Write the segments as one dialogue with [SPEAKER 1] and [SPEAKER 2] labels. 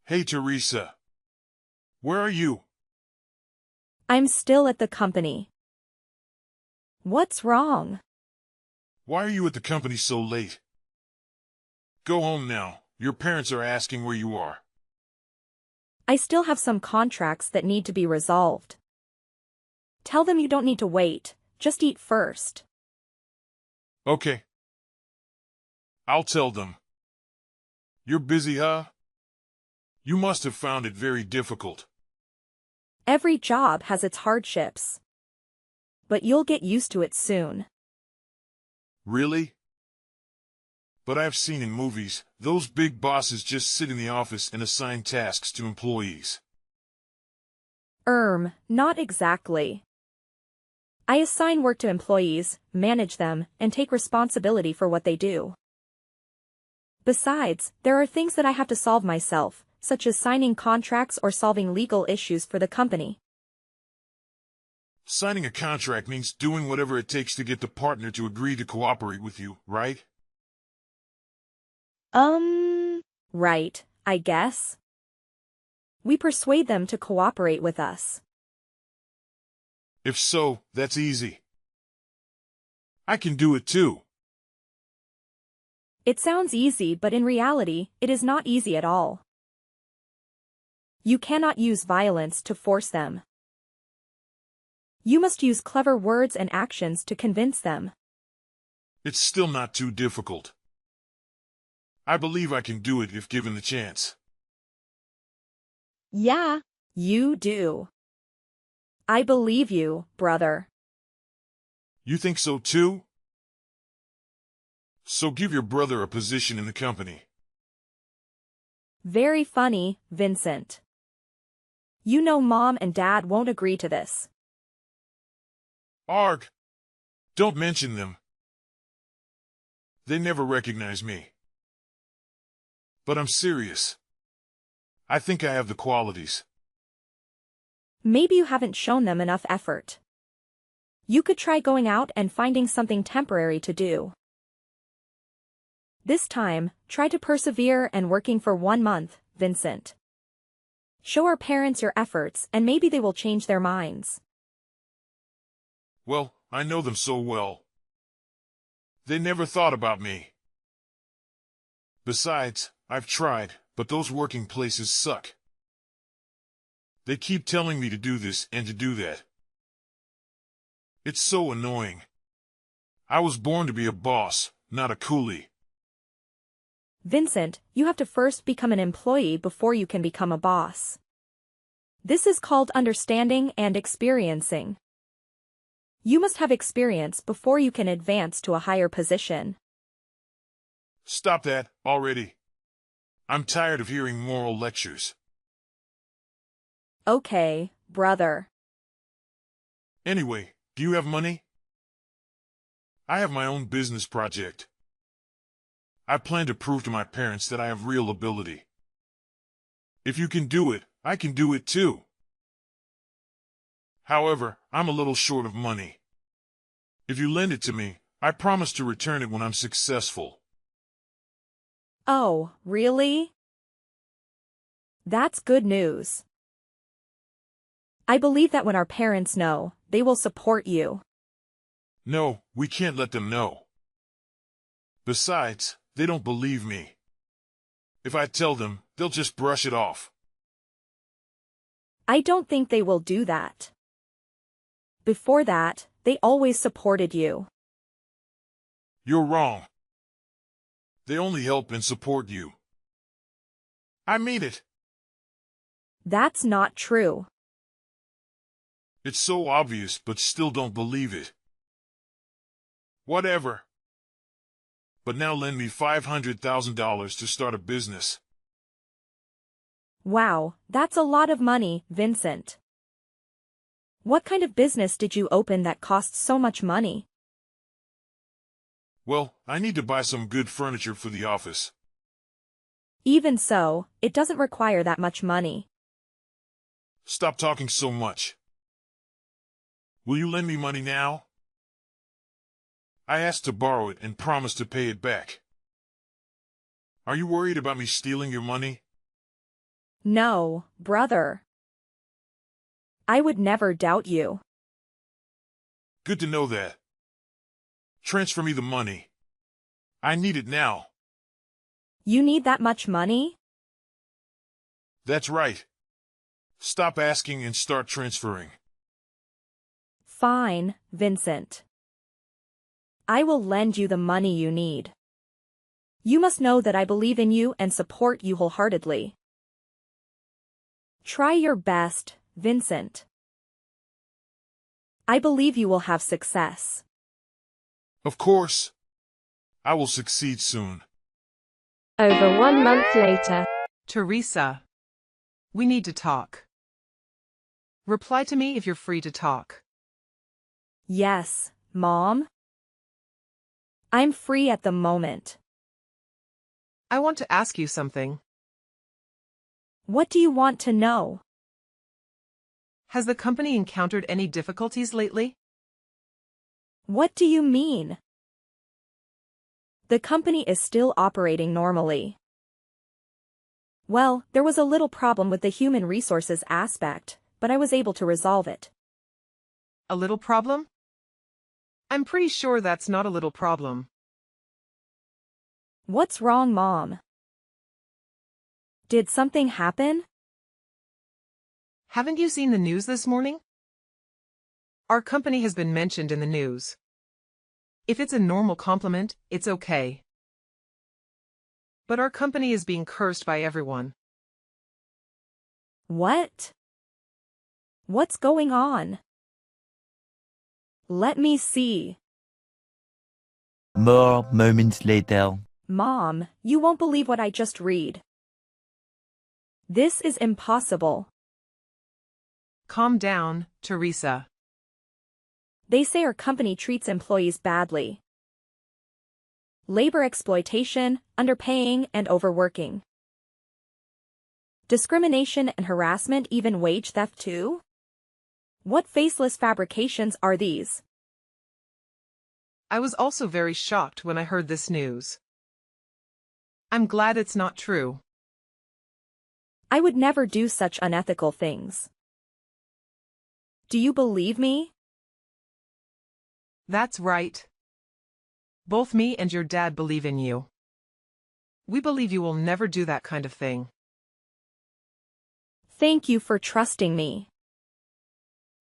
[SPEAKER 1] Hey, Teresa. Where are you?
[SPEAKER 2] I'm still at the company. What's wrong?
[SPEAKER 1] Why are you at the company so late? Go home now. Your parents are asking where you are.
[SPEAKER 2] I still have some contracts that need to be resolved. Tell them you don't need to wait, just eat first.
[SPEAKER 1] Okay. I'll tell them. You're busy, huh? You must have found it very difficult.
[SPEAKER 2] Every job has its hardships. But you'll get used to it soon.
[SPEAKER 1] Really? But I've seen in movies, those big bosses just sit in the office and assign tasks to employees.
[SPEAKER 2] Not exactly. I assign work to employees, manage them, and take responsibility for what they do. Besides, there are things that I have to solve myself, such as signing contracts or solving legal issues for the company.
[SPEAKER 1] Signing a contract means doing whatever it takes to get the partner to agree to cooperate with you, right?
[SPEAKER 2] Right, I guess. We persuade them to cooperate with us.
[SPEAKER 1] If so, that's easy. I can do it too.
[SPEAKER 2] It sounds easy, but in reality, it is not easy at all. You cannot use violence to force them. You must use clever words and actions to convince them.
[SPEAKER 1] It's still not too difficult. I believe I can do it if given the chance.
[SPEAKER 2] Yeah, you do. I believe you, brother.
[SPEAKER 1] You think so too? So give your brother a position in the company.
[SPEAKER 2] Very funny, Vincent. You know Mom and Dad won't agree to this.
[SPEAKER 1] Arg! Don't mention them. They never recognize me. But I'm serious. I think I have the qualities.
[SPEAKER 2] Maybe you haven't shown them enough effort. You could try going out and finding something temporary to do. This time, try to persevere and working for 1 month, Vincent. Show our parents your efforts and maybe they will change their minds.
[SPEAKER 1] Well, I know them so well. They never thought about me. Besides, I've tried, but those working places suck. They keep telling me to do this and to do that. It's so annoying. I was born to be a boss, not a coolie.
[SPEAKER 2] Vincent, you have to first become an employee before you can become a boss. This is called understanding and experiencing. You must have experience before you can advance to a higher position.
[SPEAKER 1] Stop that, already. I'm tired of hearing moral lectures.
[SPEAKER 2] Okay, brother.
[SPEAKER 1] Anyway, do you have money? I have my own business project. I plan to prove to my parents that I have real ability. If you can do it, I can do it too. However, I'm a little short of money. If you lend it to me, I promise to return it when I'm successful.
[SPEAKER 2] Oh, really? That's good news. I believe that when our parents know, they will support you.
[SPEAKER 1] No, we can't let them know. Besides, they don't believe me. If I tell them, they'll just brush it off.
[SPEAKER 2] I don't think they will do that. Before that, they always supported you.
[SPEAKER 1] You're wrong. They only help and support you. I mean it.
[SPEAKER 2] That's not true.
[SPEAKER 1] It's so obvious, but still don't believe it. Whatever. But now lend me $500,000 to start a business.
[SPEAKER 2] Wow, that's a lot of money, Vincent. What kind of business did you open that costs so much money?
[SPEAKER 1] Well, I need to buy some good furniture for the office.
[SPEAKER 2] Even so, it doesn't require that much money.
[SPEAKER 1] Stop talking so much. Will you lend me money now? I asked to borrow it and promised to pay it back. Are you worried about me stealing your money?
[SPEAKER 2] No, brother. I would never doubt you.
[SPEAKER 1] Good to know that. Transfer me the money. I need it now.
[SPEAKER 2] You need that much money?
[SPEAKER 1] That's right. Stop asking and start transferring.
[SPEAKER 2] Fine, Vincent. I will lend you the money you need. You must know that I believe in you and support you wholeheartedly. Try your best, Vincent. I believe you will have success.
[SPEAKER 1] Of course. I will succeed soon.
[SPEAKER 3] Over 1 month later.
[SPEAKER 4] Teresa. We need to talk. Reply to me if you're free to talk.
[SPEAKER 2] Yes, Mom. I'm free at the moment.
[SPEAKER 4] I want to ask you something.
[SPEAKER 2] What do you want to know?
[SPEAKER 4] Has the company encountered any difficulties lately?
[SPEAKER 2] What do you mean? The company is still operating normally. Well, there was a little problem with the human resources aspect, but I was able to resolve it.
[SPEAKER 4] A little problem? I'm pretty sure that's not a little problem.
[SPEAKER 2] What's wrong, Mom? Did something happen?
[SPEAKER 4] Haven't you seen the news this morning? Our company has been mentioned in the news. If it's a normal compliment, it's okay. But our company is being cursed by everyone.
[SPEAKER 2] What? What's going on? Let me see.
[SPEAKER 5] More moments later.
[SPEAKER 2] Mom, you won't believe what I just read. This is impossible.
[SPEAKER 4] Calm down, Teresa.
[SPEAKER 2] They say our company treats employees badly. Labor exploitation, underpaying, and overworking. Discrimination and harassment, even wage theft too? What faceless fabrications are these?
[SPEAKER 4] I was also very shocked when I heard this news. I'm glad it's not true.
[SPEAKER 2] I would never do such unethical things. Do you believe me?
[SPEAKER 4] That's right. Both me and your dad believe in you. We believe you will never do that kind of thing.
[SPEAKER 2] Thank you for trusting me.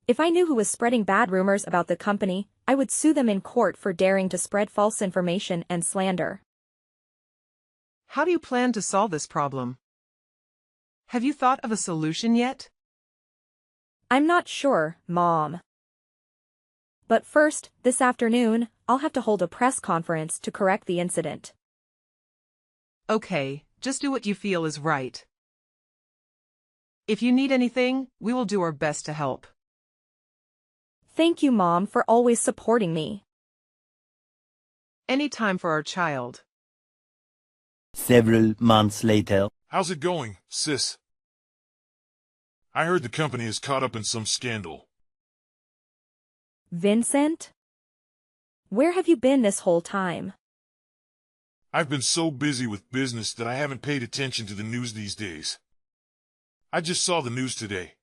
[SPEAKER 2] If I knew who was spreading bad rumors about the company, I would sue them in court for daring to spread false information and slander.
[SPEAKER 4] How do you plan to solve this problem? Have you thought of a solution yet?
[SPEAKER 2] I'm not sure, Mom. But first, this afternoon, I'll have to hold a press conference to correct the incident.
[SPEAKER 4] Okay, just do what you feel is right. If you need anything, we will do our best to help.
[SPEAKER 2] Thank you, Mom, for always supporting me.
[SPEAKER 4] Any time for our child.
[SPEAKER 5] Several months later.
[SPEAKER 1] How's it going, sis? I heard the company is caught up in some scandal.
[SPEAKER 2] Vincent? Where have you been this whole time?
[SPEAKER 1] I've been so busy with business that I haven't paid attention to the news these days. I just saw the news today.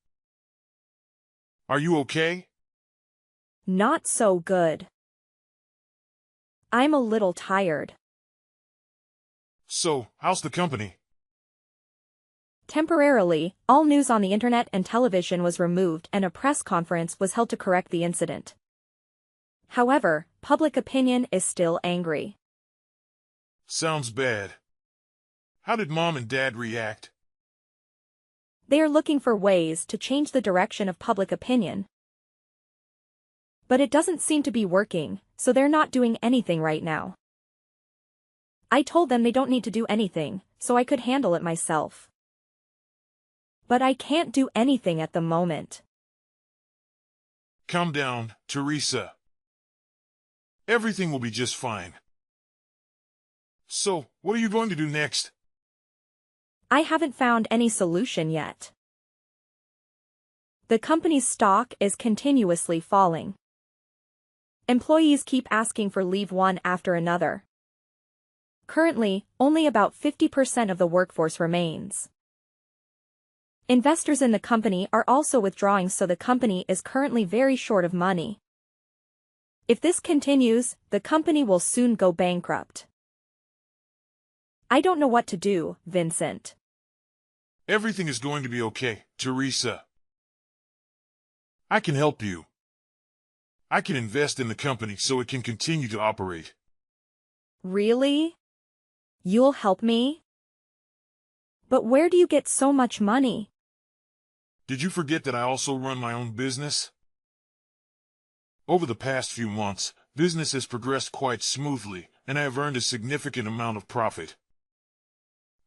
[SPEAKER 1] Are you okay?
[SPEAKER 2] Not so good. I'm a little tired.
[SPEAKER 1] So, how's the company?
[SPEAKER 2] Temporarily, all news on the internet and television was removed and a press conference was held to correct the incident. However, public opinion is still angry.
[SPEAKER 1] Sounds bad. How did Mom and Dad react?
[SPEAKER 2] They are looking for ways to change the direction of public opinion. But it doesn't seem to be working, so they're not doing anything right now. I told them they don't need to do anything, so I could handle it myself. But I can't do anything at the moment.
[SPEAKER 1] Calm down, Teresa. Everything will be just fine. So, what are you going to do next?
[SPEAKER 2] I haven't found any solution yet. The company's stock is continuously falling. Employees keep asking for leave one after another. Currently, only about 50% of the workforce remains. Investors in the company are also withdrawing, so the company is currently very short of money. If this continues, the company will soon go bankrupt. I don't know what to do, Vincent.
[SPEAKER 1] Everything is going to be okay, Teresa. I can help you. I can invest in the company so it can continue to operate.
[SPEAKER 2] Really? You'll help me? But where do you get so much money?
[SPEAKER 1] Did you forget that I also run my own business? Over the past few months, business has progressed quite smoothly, and I have earned a significant amount of profit.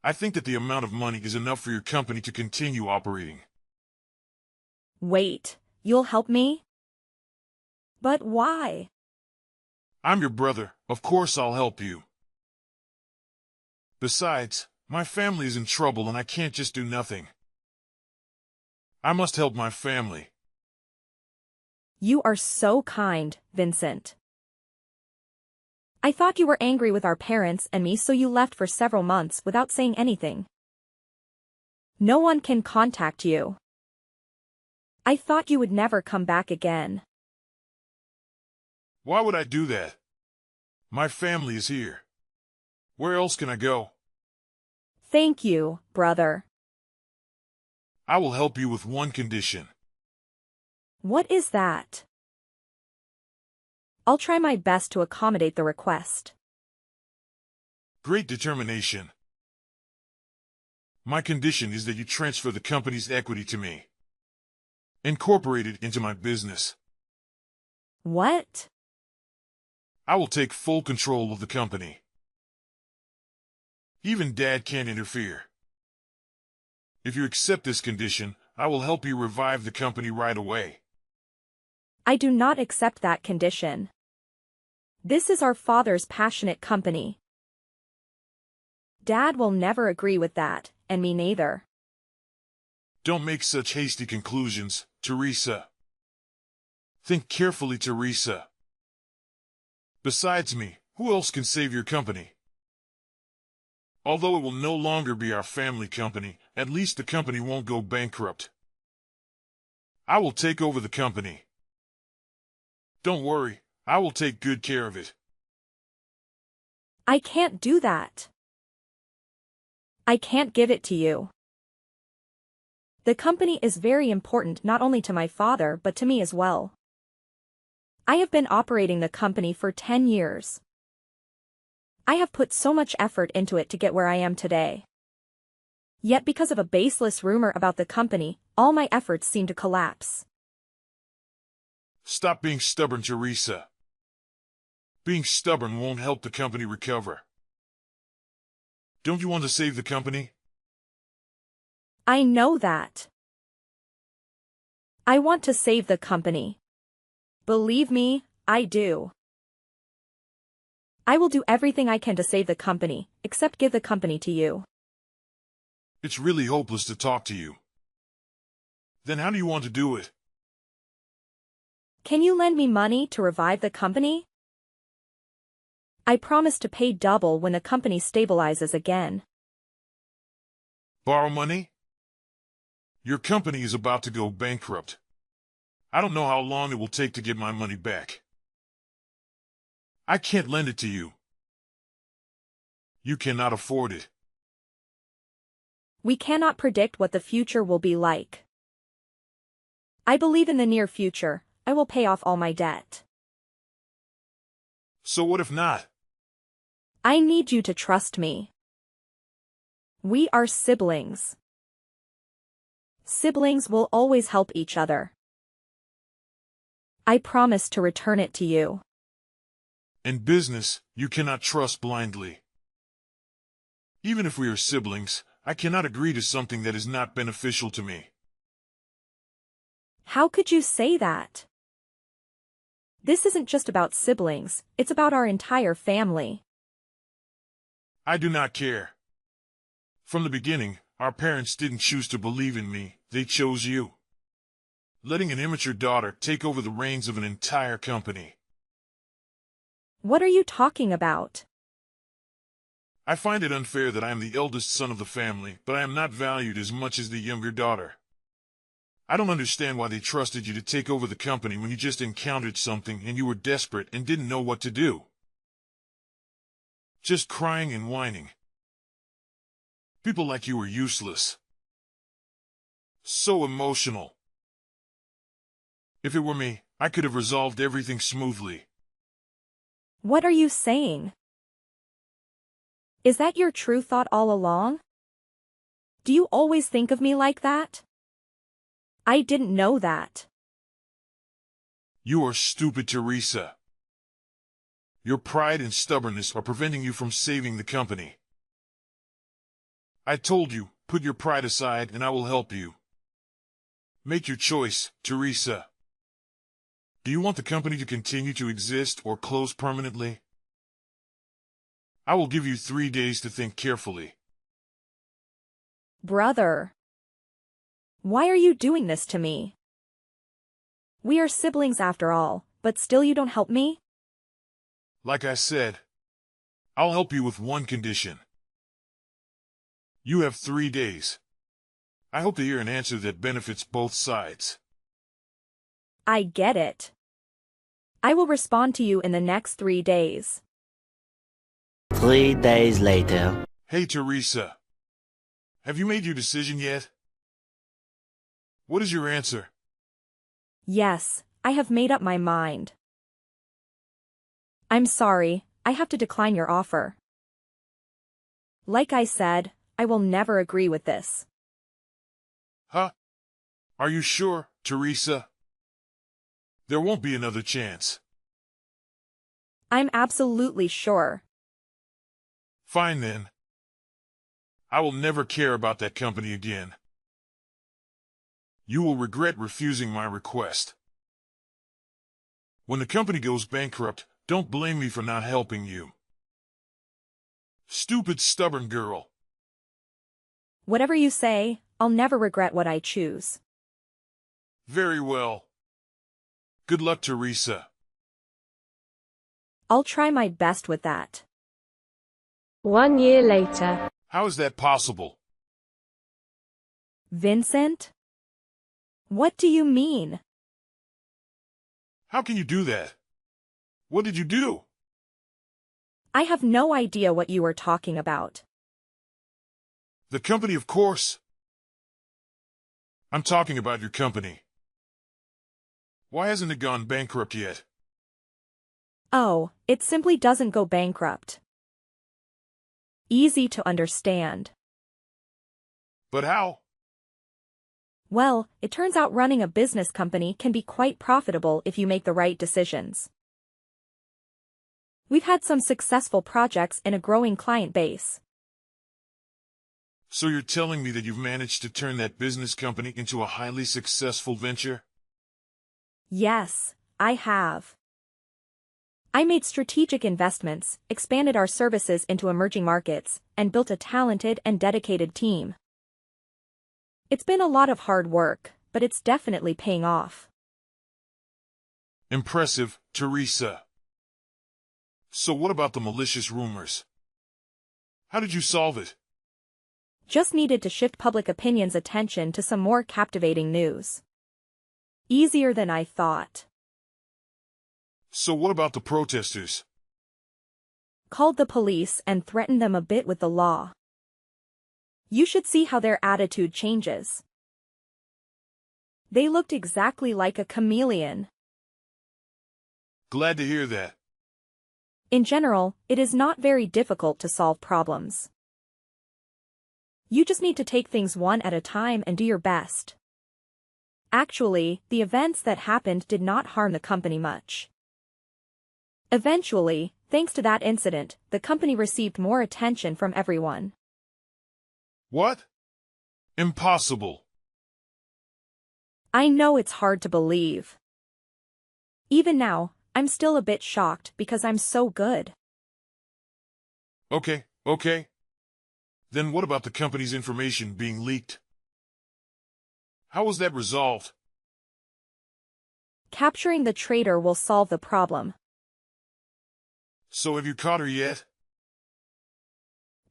[SPEAKER 1] I think that the amount of money is enough for your company to continue operating.
[SPEAKER 2] Wait, you'll help me? But why?
[SPEAKER 1] I'm your brother, of course I'll help you. Besides, my family is in trouble and I can't just do nothing. I must help my family.
[SPEAKER 2] You are so kind, Vincent. I thought you were angry with our parents and me, so you left for several months without saying anything. No one can contact you. I thought you would never come back again.
[SPEAKER 1] Why would I do that? My family is here. Where else can I go?
[SPEAKER 2] Thank you, brother.
[SPEAKER 1] I will help you with one condition.
[SPEAKER 2] What is that? I'll try my best to accommodate the request.
[SPEAKER 1] Great determination. My condition is that you transfer the company's equity to me. Incorporate it into my business.
[SPEAKER 2] What?
[SPEAKER 1] I will take full control of the company. Even Dad can't interfere. If you accept this condition, I will help you revive the company right away.
[SPEAKER 2] I do not accept that condition. This is our father's passionate company. Dad will never agree with that, and me neither.
[SPEAKER 1] Don't make such hasty conclusions, Teresa. Think carefully, Teresa. Besides me, who else can save your company? Although it will no longer be our family company, at least the company won't go bankrupt. I will take over the company. Don't worry, I will take good care of it.
[SPEAKER 2] I can't do that. I can't give it to you. The company is very important not only to my father but to me as well. I have been operating the company for 10 years. I have put so much effort into it to get where I am today. Yet because of a baseless rumor about the company, all my efforts seem to collapse.
[SPEAKER 1] Stop being stubborn, Teresa. Being stubborn won't help the company recover. Don't you want to save the company?
[SPEAKER 2] I know that. I want to save the company. Believe me, I do. I will do everything I can to save the company, except give the company to you.
[SPEAKER 1] It's really hopeless to talk to you. Then how do you want to do it?
[SPEAKER 2] Can you lend me money to revive the company? I promise to pay double when the company stabilizes again.
[SPEAKER 1] Borrow money? Your company is about to go bankrupt. I don't know how long it will take to get my money back. I can't lend it to you. You cannot afford it.
[SPEAKER 2] We cannot predict what the future will be like. I believe in the near future, I will pay off all my debt.
[SPEAKER 1] So what if not?
[SPEAKER 2] I need you to trust me. We are siblings. Siblings will always help each other. I promise to return it to you.
[SPEAKER 1] In business, you cannot trust blindly. Even if we are siblings, I cannot agree to something that is not beneficial to me.
[SPEAKER 2] How could you say that? This isn't just about siblings, it's about our entire family.
[SPEAKER 1] I do not care. From the beginning, our parents didn't choose to believe in me, they chose you. Letting an immature daughter take over the reins of an entire company.
[SPEAKER 2] What are you talking about?
[SPEAKER 1] I find it unfair that I am the eldest son of the family, but I am not valued as much as the younger daughter. I don't understand why they trusted you to take over the company when you just encountered something and you were desperate and didn't know what to do. Just crying and whining. People like you are useless. So emotional. If it were me, I could have resolved everything smoothly.
[SPEAKER 2] What are you saying? Is that your true thought all along? Do you always think of me like that? I didn't know that.
[SPEAKER 1] You are stupid, Teresa. Your pride and stubbornness are preventing you from saving the company. I told you, put your pride aside and I will help you. Make your choice, Teresa. Do you want the company to continue to exist or close permanently? I will give you 3 days to think carefully.
[SPEAKER 2] Brother. Why are you doing this to me? We are siblings after all, but still you don't help me?
[SPEAKER 1] Like I said, I'll help you with one condition. You have 3 days. I hope to hear an answer that benefits both sides.
[SPEAKER 2] I get it. I will respond to you in the next 3 days.
[SPEAKER 5] 3 days later.
[SPEAKER 1] Hey, Teresa. Have you made your decision yet? What is your answer?
[SPEAKER 2] Yes, I have made up my mind. I'm sorry, I have to decline your offer. Like I said, I will never agree with this.
[SPEAKER 1] Huh? Are you sure, Teresa? There won't be another chance.
[SPEAKER 2] I'm absolutely sure.
[SPEAKER 1] Fine then. I will never care about that company again. You will regret refusing my request. When the company goes bankrupt, don't blame me for not helping you. Stupid, stubborn girl.
[SPEAKER 2] Whatever you say, I'll never regret what I choose.
[SPEAKER 1] Very well. Good luck, Teresa.
[SPEAKER 2] I'll try my best with that.
[SPEAKER 3] 1 year later.
[SPEAKER 1] How is that possible?
[SPEAKER 2] Vincent? What do you mean?
[SPEAKER 1] How can you do that? What did you do?
[SPEAKER 2] I have no idea what you are talking about.
[SPEAKER 1] The company, of course. I'm talking about your company. Why hasn't it gone bankrupt yet?
[SPEAKER 2] Oh, it simply doesn't go bankrupt. Easy to understand.
[SPEAKER 1] But how?
[SPEAKER 2] Well, it turns out running a business company can be quite profitable if you make the right decisions. We've had some successful projects and a growing client base.
[SPEAKER 1] So you're telling me that you've managed to turn that business company into a highly successful venture?
[SPEAKER 2] Yes, I have. I made strategic investments, expanded our services into emerging markets, and built a talented and dedicated team. It's been a lot of hard work, but it's definitely paying off.
[SPEAKER 1] Impressive, Teresa. So what about the malicious rumors? How did you solve it?
[SPEAKER 2] Just needed to shift public opinion's attention to some more captivating news. Easier than I thought.
[SPEAKER 1] So what about the protesters?
[SPEAKER 2] Called the police and threatened them a bit with the law. You should see how their attitude changes. They looked exactly like a chameleon.
[SPEAKER 1] Glad to hear that.
[SPEAKER 2] In general, it is not very difficult to solve problems. You just need to take things one at a time and do your best. Actually, the events that happened did not harm the company much. Eventually, thanks to that incident, the company received more attention from everyone.
[SPEAKER 1] What? Impossible.
[SPEAKER 2] I know it's hard to believe. Even now, I'm still a bit shocked because I'm so good.
[SPEAKER 1] Okay. Then what about the company's information being leaked? How was that resolved?
[SPEAKER 2] Capturing the traitor will solve the problem.
[SPEAKER 1] So have you caught her yet?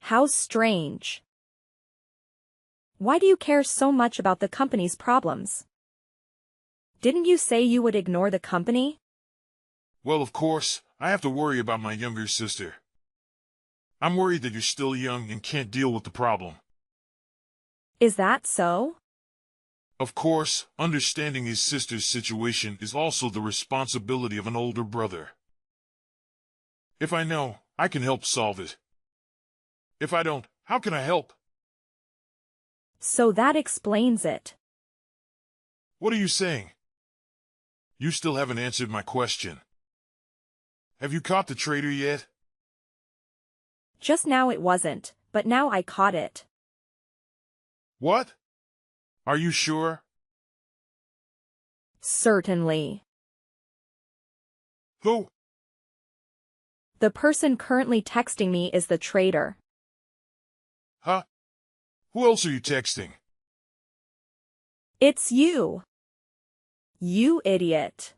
[SPEAKER 2] How strange. Why do you care so much about the company's problems? Didn't you say you would ignore the company?
[SPEAKER 1] Well, of course, I have to worry about my younger sister. I'm worried that you're still young and can't deal with the problem.
[SPEAKER 2] Is that so?
[SPEAKER 1] Of course, understanding his sister's situation is also the responsibility of an older brother. If I know, I can help solve it. If I don't, how can I help?
[SPEAKER 2] So that explains it.
[SPEAKER 1] What are you saying? You still haven't answered my question. Have you caught the traitor yet?
[SPEAKER 2] Just now it wasn't, but now I caught it.
[SPEAKER 1] What? Are you sure?
[SPEAKER 2] Certainly.
[SPEAKER 1] Who?
[SPEAKER 2] The person currently texting me is the traitor.
[SPEAKER 1] Huh? Who else are you texting?
[SPEAKER 2] It's you. You idiot.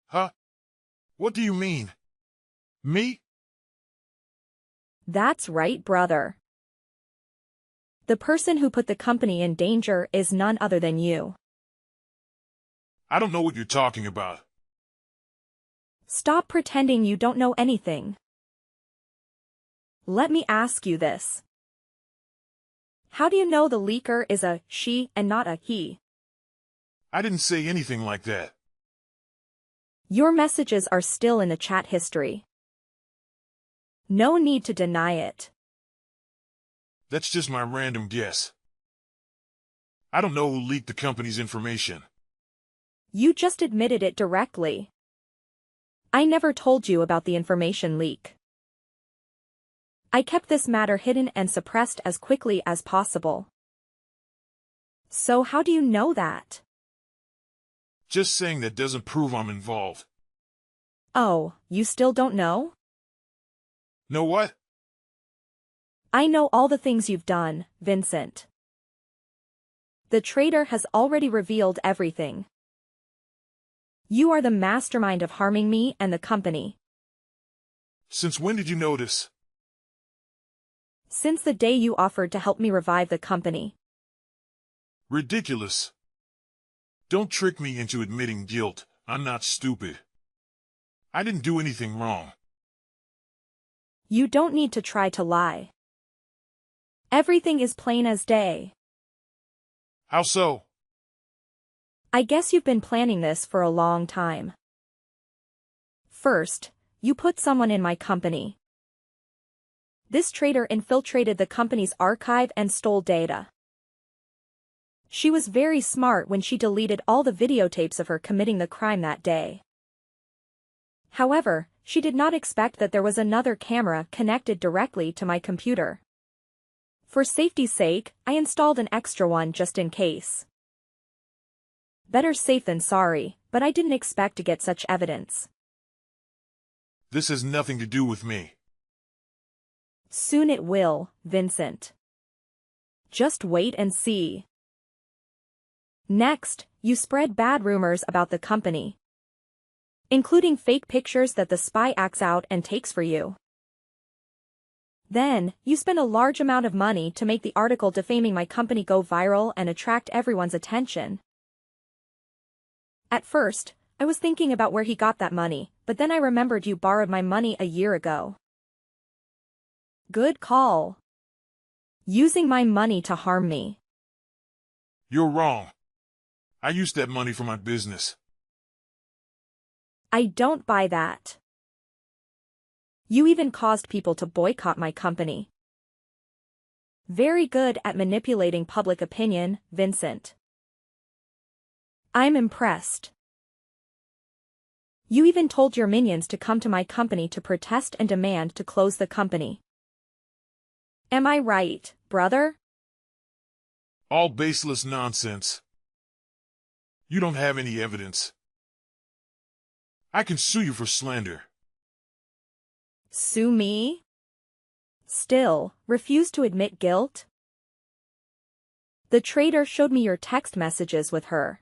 [SPEAKER 1] Huh? What do you mean? Me?
[SPEAKER 2] That's right, brother. The person who put the company in danger is none other than you.
[SPEAKER 1] I don't know what you're talking about.
[SPEAKER 2] Stop pretending you don't know anything. Let me ask you this. How do you know the leaker is a she and not a he?
[SPEAKER 1] I didn't say anything like that.
[SPEAKER 2] Your messages are still in the chat history. No need to deny it.
[SPEAKER 1] That's just my random guess. I don't know who leaked the company's information.
[SPEAKER 2] You just admitted it directly. I never told you about the information leak. I kept this matter hidden and suppressed as quickly as possible. So how do you know that?
[SPEAKER 1] Just saying that doesn't prove I'm involved.
[SPEAKER 2] Oh, you still don't know?
[SPEAKER 1] Know what?
[SPEAKER 2] I know all the things you've done, Vincent. The traitor has already revealed everything. You are the mastermind of harming me and the company.
[SPEAKER 1] Since when did you notice?
[SPEAKER 2] Since the day you offered to help me revive the company.
[SPEAKER 1] Ridiculous. Don't trick me into admitting guilt. I'm not stupid. I didn't do anything wrong.
[SPEAKER 2] You don't need to try to lie. Everything is plain as day.
[SPEAKER 1] How so?
[SPEAKER 2] I guess you've been planning this for a long time. First, you put someone in my company. This traitor infiltrated the company's archive and stole data. She was very smart when she deleted all the videotapes of her committing the crime that day. However, she did not expect that there was another camera connected directly to my computer. For safety's sake, I installed an extra one just in case. Better safe than sorry, but I didn't expect to get such evidence.
[SPEAKER 1] This has nothing to do with me.
[SPEAKER 2] Soon it will, Vincent. Just wait and see. Next, you spread bad rumors about the company, including fake pictures that the spy acts out and takes for you. Then, you spend a large amount of money to make the article defaming my company go viral and attract everyone's attention. At first, I was thinking about where he got that money, but then I remembered you borrowed my money a year ago. Good call. Using my money to harm me.
[SPEAKER 1] You're wrong. I used that money for my business.
[SPEAKER 2] I don't buy that. You even caused people to boycott my company. Very good at manipulating public opinion, Vincent. I'm impressed. You even told your minions to come to my company to protest and demand to close the company. Am I right, brother?
[SPEAKER 1] All baseless nonsense. You don't have any evidence. I can sue you for slander.
[SPEAKER 2] Sue me? Still, refuse to admit guilt? The traitor showed me your text messages with her.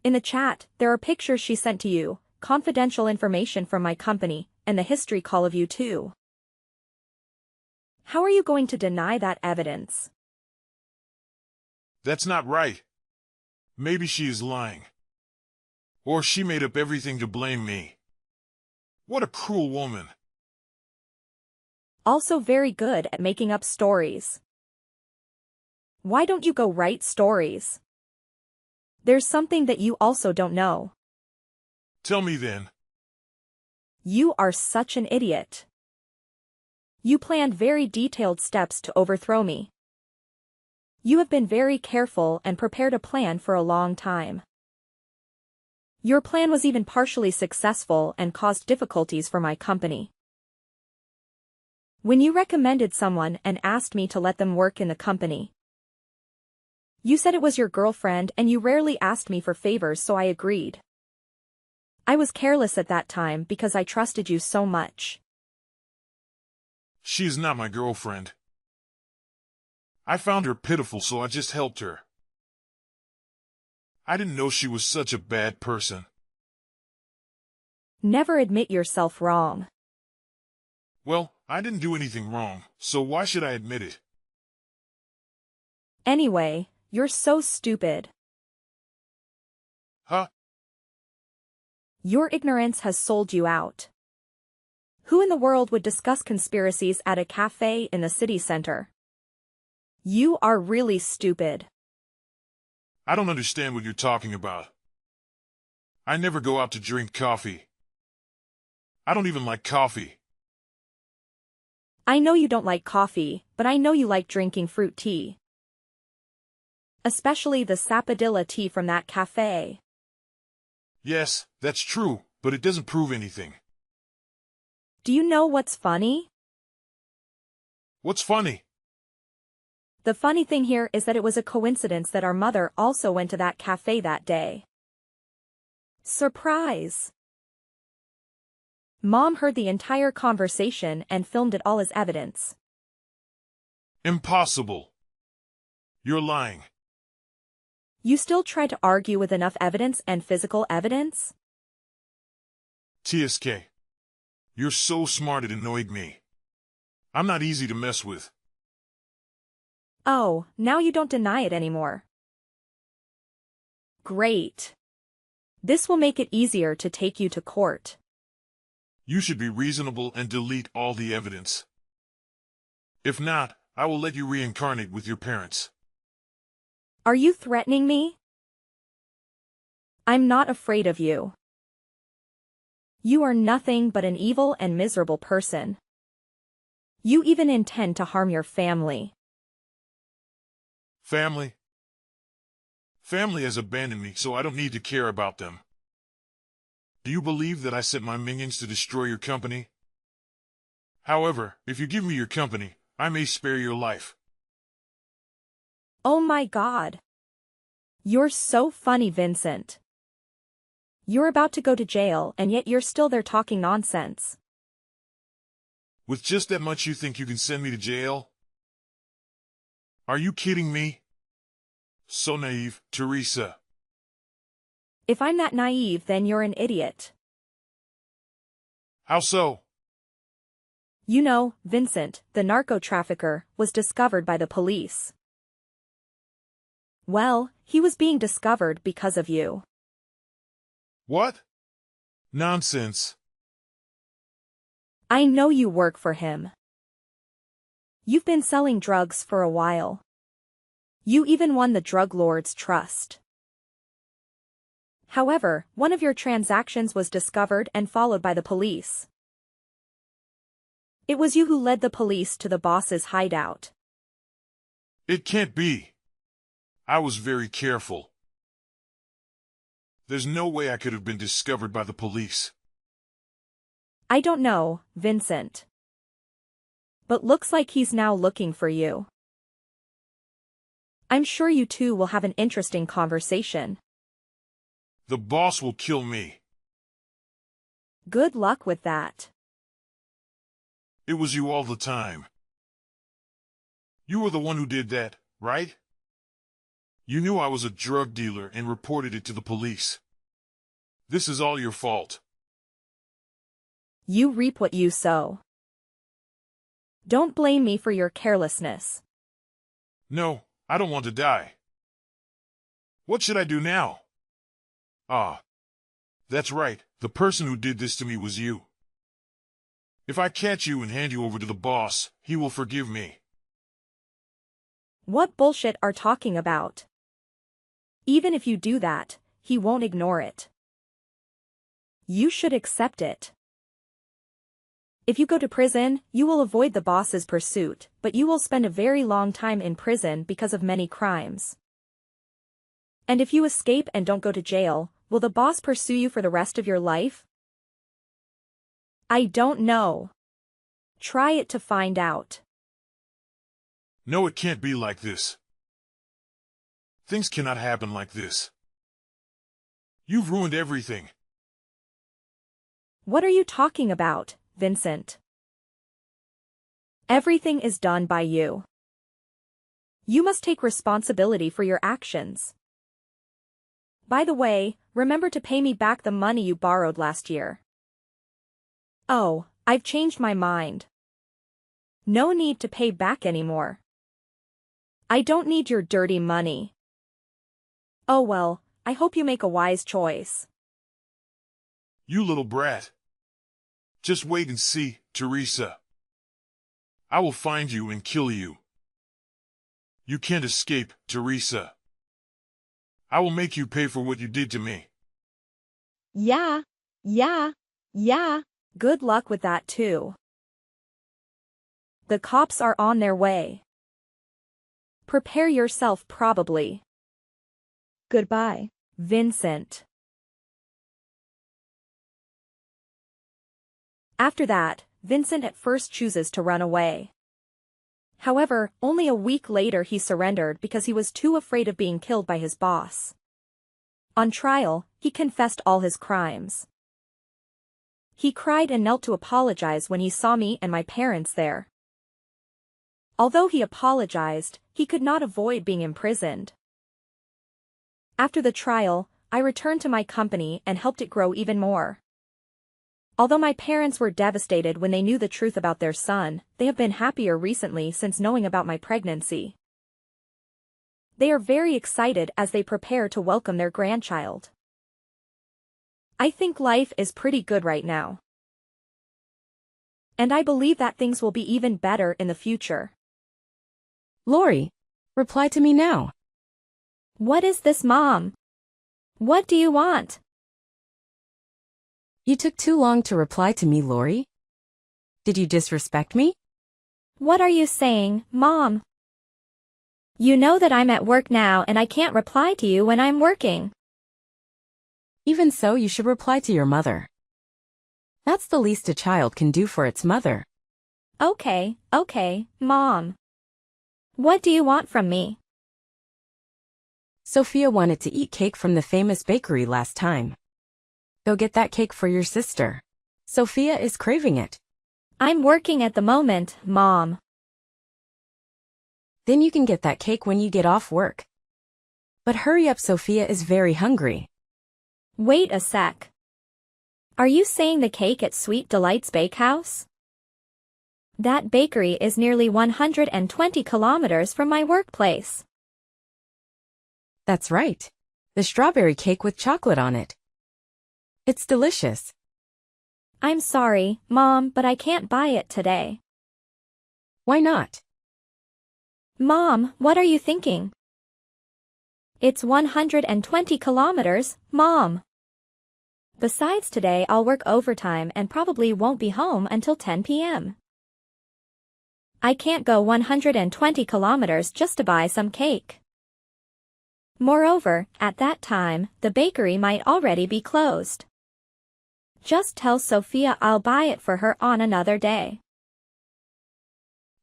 [SPEAKER 2] In the chat, there are pictures she sent to you, confidential information from my company, and the history call of you too. How are you going to deny that evidence?
[SPEAKER 1] That's not right. Maybe she is lying. Or she made up everything to blame me. What a cruel woman.
[SPEAKER 2] Also very good at making up stories. Why don't you go write stories? There's something that you also don't know.
[SPEAKER 1] Tell me then.
[SPEAKER 2] You are such an idiot. You planned very detailed steps to overthrow me. You have been very careful and prepared a plan for a long time. Your plan was even partially successful and caused difficulties for my company. When you recommended someone and asked me to let them work in the company, you said it was your girlfriend and you rarely asked me for favors, so I agreed. I was careless at that time because I trusted you so much.
[SPEAKER 1] She is not my girlfriend. I found her pitiful, so I just helped her. I didn't know she was such a bad person.
[SPEAKER 2] Never admit yourself wrong.
[SPEAKER 1] Well, I didn't do anything wrong, so why should I admit it?
[SPEAKER 2] Anyway, you're so stupid.
[SPEAKER 1] Huh?
[SPEAKER 2] Your ignorance has sold you out. Who in the world would discuss conspiracies at a cafe in the city center? You are really stupid.
[SPEAKER 1] I don't understand what you're talking about. I never go out to drink coffee. I don't even like coffee.
[SPEAKER 2] I know you don't like coffee, but I know you like drinking fruit tea. Especially the sapadilla tea from that cafe.
[SPEAKER 1] Yes, that's true, but it doesn't prove anything.
[SPEAKER 2] Do you know what's funny?
[SPEAKER 1] What's funny?
[SPEAKER 2] The funny thing here is that it was a coincidence that our mother also went to that cafe that day. Surprise! Mom heard the entire conversation and filmed it all as evidence.
[SPEAKER 1] Impossible. You're lying.
[SPEAKER 2] You still try to argue with enough evidence and physical evidence?
[SPEAKER 1] TSK. You're so smart it annoyed me. I'm not easy to mess with.
[SPEAKER 2] Oh, now you don't deny it anymore. Great. This will make it easier to take you to court.
[SPEAKER 1] You should be reasonable and delete all the evidence. If not, I will let you reincarnate with your parents.
[SPEAKER 2] Are you threatening me? I'm not afraid of you. You are nothing but an evil and miserable person. You even intend to harm your family.
[SPEAKER 1] Family? Family has abandoned me, so I don't need to care about them. Do you believe that I sent my minions to destroy your company? However, if you give me your company, I may spare your life.
[SPEAKER 2] Oh my God. You're so funny, Vincent. You're about to go to jail and yet you're still there talking nonsense.
[SPEAKER 1] With just that much you think you can send me to jail? Are you kidding me? So naive, Teresa.
[SPEAKER 2] If I'm that naive, then you're an idiot.
[SPEAKER 1] How so?
[SPEAKER 2] You know, Vincent, the narco-trafficker, was discovered by the police. Well, he was being discovered because of you.
[SPEAKER 1] What? Nonsense.
[SPEAKER 2] I know you work for him. You've been selling drugs for a while. You even won the drug lord's trust. However, one of your transactions was discovered and followed by the police. It was you who led the police to the boss's hideout.
[SPEAKER 1] It can't be. I was very careful. There's no way I could have been discovered by the police.
[SPEAKER 2] I don't know, Vincent. But looks like he's now looking for you. I'm sure you two will have an interesting conversation.
[SPEAKER 1] The boss will kill me.
[SPEAKER 2] Good luck with that.
[SPEAKER 1] It was you all the time. You were the one who did that, right? You knew I was a drug dealer and reported it to the police. This is all your fault.
[SPEAKER 2] You reap what you sow. Don't blame me for your carelessness.
[SPEAKER 1] No, I don't want to die. What should I do now? Ah, that's right, the person who did this to me was you. If I catch you and hand you over to the boss, he will forgive me.
[SPEAKER 2] What bullshit are talking about? Even if you do that, he won't ignore it. You should accept it. If you go to prison, you will avoid the boss's pursuit, but you will spend a very long time in prison because of many crimes. And if you escape and don't go to jail, will the boss pursue you for the rest of your life? I don't know. Try it to find out.
[SPEAKER 1] No, it can't be like this. Things cannot happen like this. You've ruined everything.
[SPEAKER 2] What are you talking about, Vincent? Everything is done by you. You must take responsibility for your actions. By the way, remember to pay me back the money you borrowed last year. Oh, I've changed my mind. No need to pay back anymore. I don't need your dirty money. Oh well, I hope you make a wise choice.
[SPEAKER 1] You little brat. Just wait and see, Teresa. I will find you and kill you. You can't escape, Teresa. I will make you pay for what you did to me.
[SPEAKER 2] Yeah. Good luck with that too. The cops are on their way. Prepare yourself probably. Goodbye, Vincent. After that, Vincent at first chooses to run away. However, only a week later he surrendered because he was too afraid of being killed by his boss. On trial, he confessed all his crimes. He cried and knelt to apologize when he saw me and my parents there. Although he apologized, he could not avoid being imprisoned. After the trial, I returned to my company and helped it grow even more. Although my parents were devastated when they knew the truth about their son, they have been happier recently since knowing about my pregnancy. They are very excited as they prepare to welcome their grandchild. I think life is pretty good right now. And I believe that things will be even better in the future.
[SPEAKER 6] Lori, reply to me now.
[SPEAKER 2] What is this, Mom? What do you want?
[SPEAKER 6] You took too long to reply to me, Lori. Did you disrespect me?
[SPEAKER 2] What are you saying, Mom? You know that I'm at work now and I can't reply to you when I'm working.
[SPEAKER 6] Even so, you should reply to your mother. That's the least a child can do for its mother.
[SPEAKER 2] Okay, Mom. What do you want from me?
[SPEAKER 6] Sophia wanted to eat cake from the famous bakery last time. Go get that cake for your sister. Sophia is craving it.
[SPEAKER 2] I'm working at the moment, Mom.
[SPEAKER 6] Then you can get that cake when you get off work. But hurry up, Sophia is very hungry.
[SPEAKER 2] Wait a sec. Are you saying the cake at Sweet Delight's Bakehouse? That bakery is nearly 120 kilometers from my workplace.
[SPEAKER 6] That's right. The strawberry cake with chocolate on it. It's delicious.
[SPEAKER 2] I'm sorry, Mom, but I can't buy it today.
[SPEAKER 6] Why not?
[SPEAKER 2] Mom, what are you thinking? It's 120 kilometers, Mom. Besides, today I'll work overtime and probably won't be home until 10 p.m. I can't go 120 kilometers just to buy some cake. Moreover, at that time, the bakery might already be closed. Just tell Sophia I'll buy it for her on another day.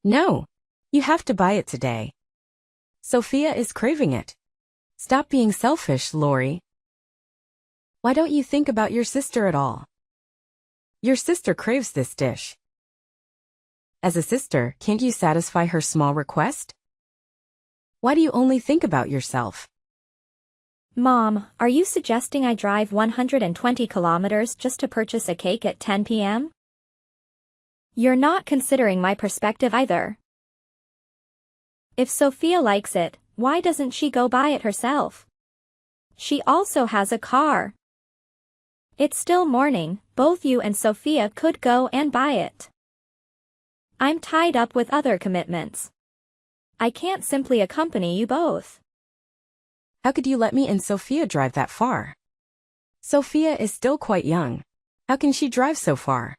[SPEAKER 6] No, you have to buy it today. Sophia is craving it. Stop being selfish, Lori. Why don't you think about your sister at all? Your sister craves this dish. As a sister, can't you satisfy her small request? Why do you only think about yourself?
[SPEAKER 2] Mom, are you suggesting I drive 120 kilometers just to purchase a cake at 10 p.m.? You're not considering my perspective either. If Sophia likes it, why doesn't she go buy it herself? She also has a car. It's still morning, both you and Sophia could go and buy it. I'm tied up with other commitments. I can't simply accompany you both.
[SPEAKER 6] How could you let me and Sophia drive that far? Sophia is still quite young. How can she drive so far?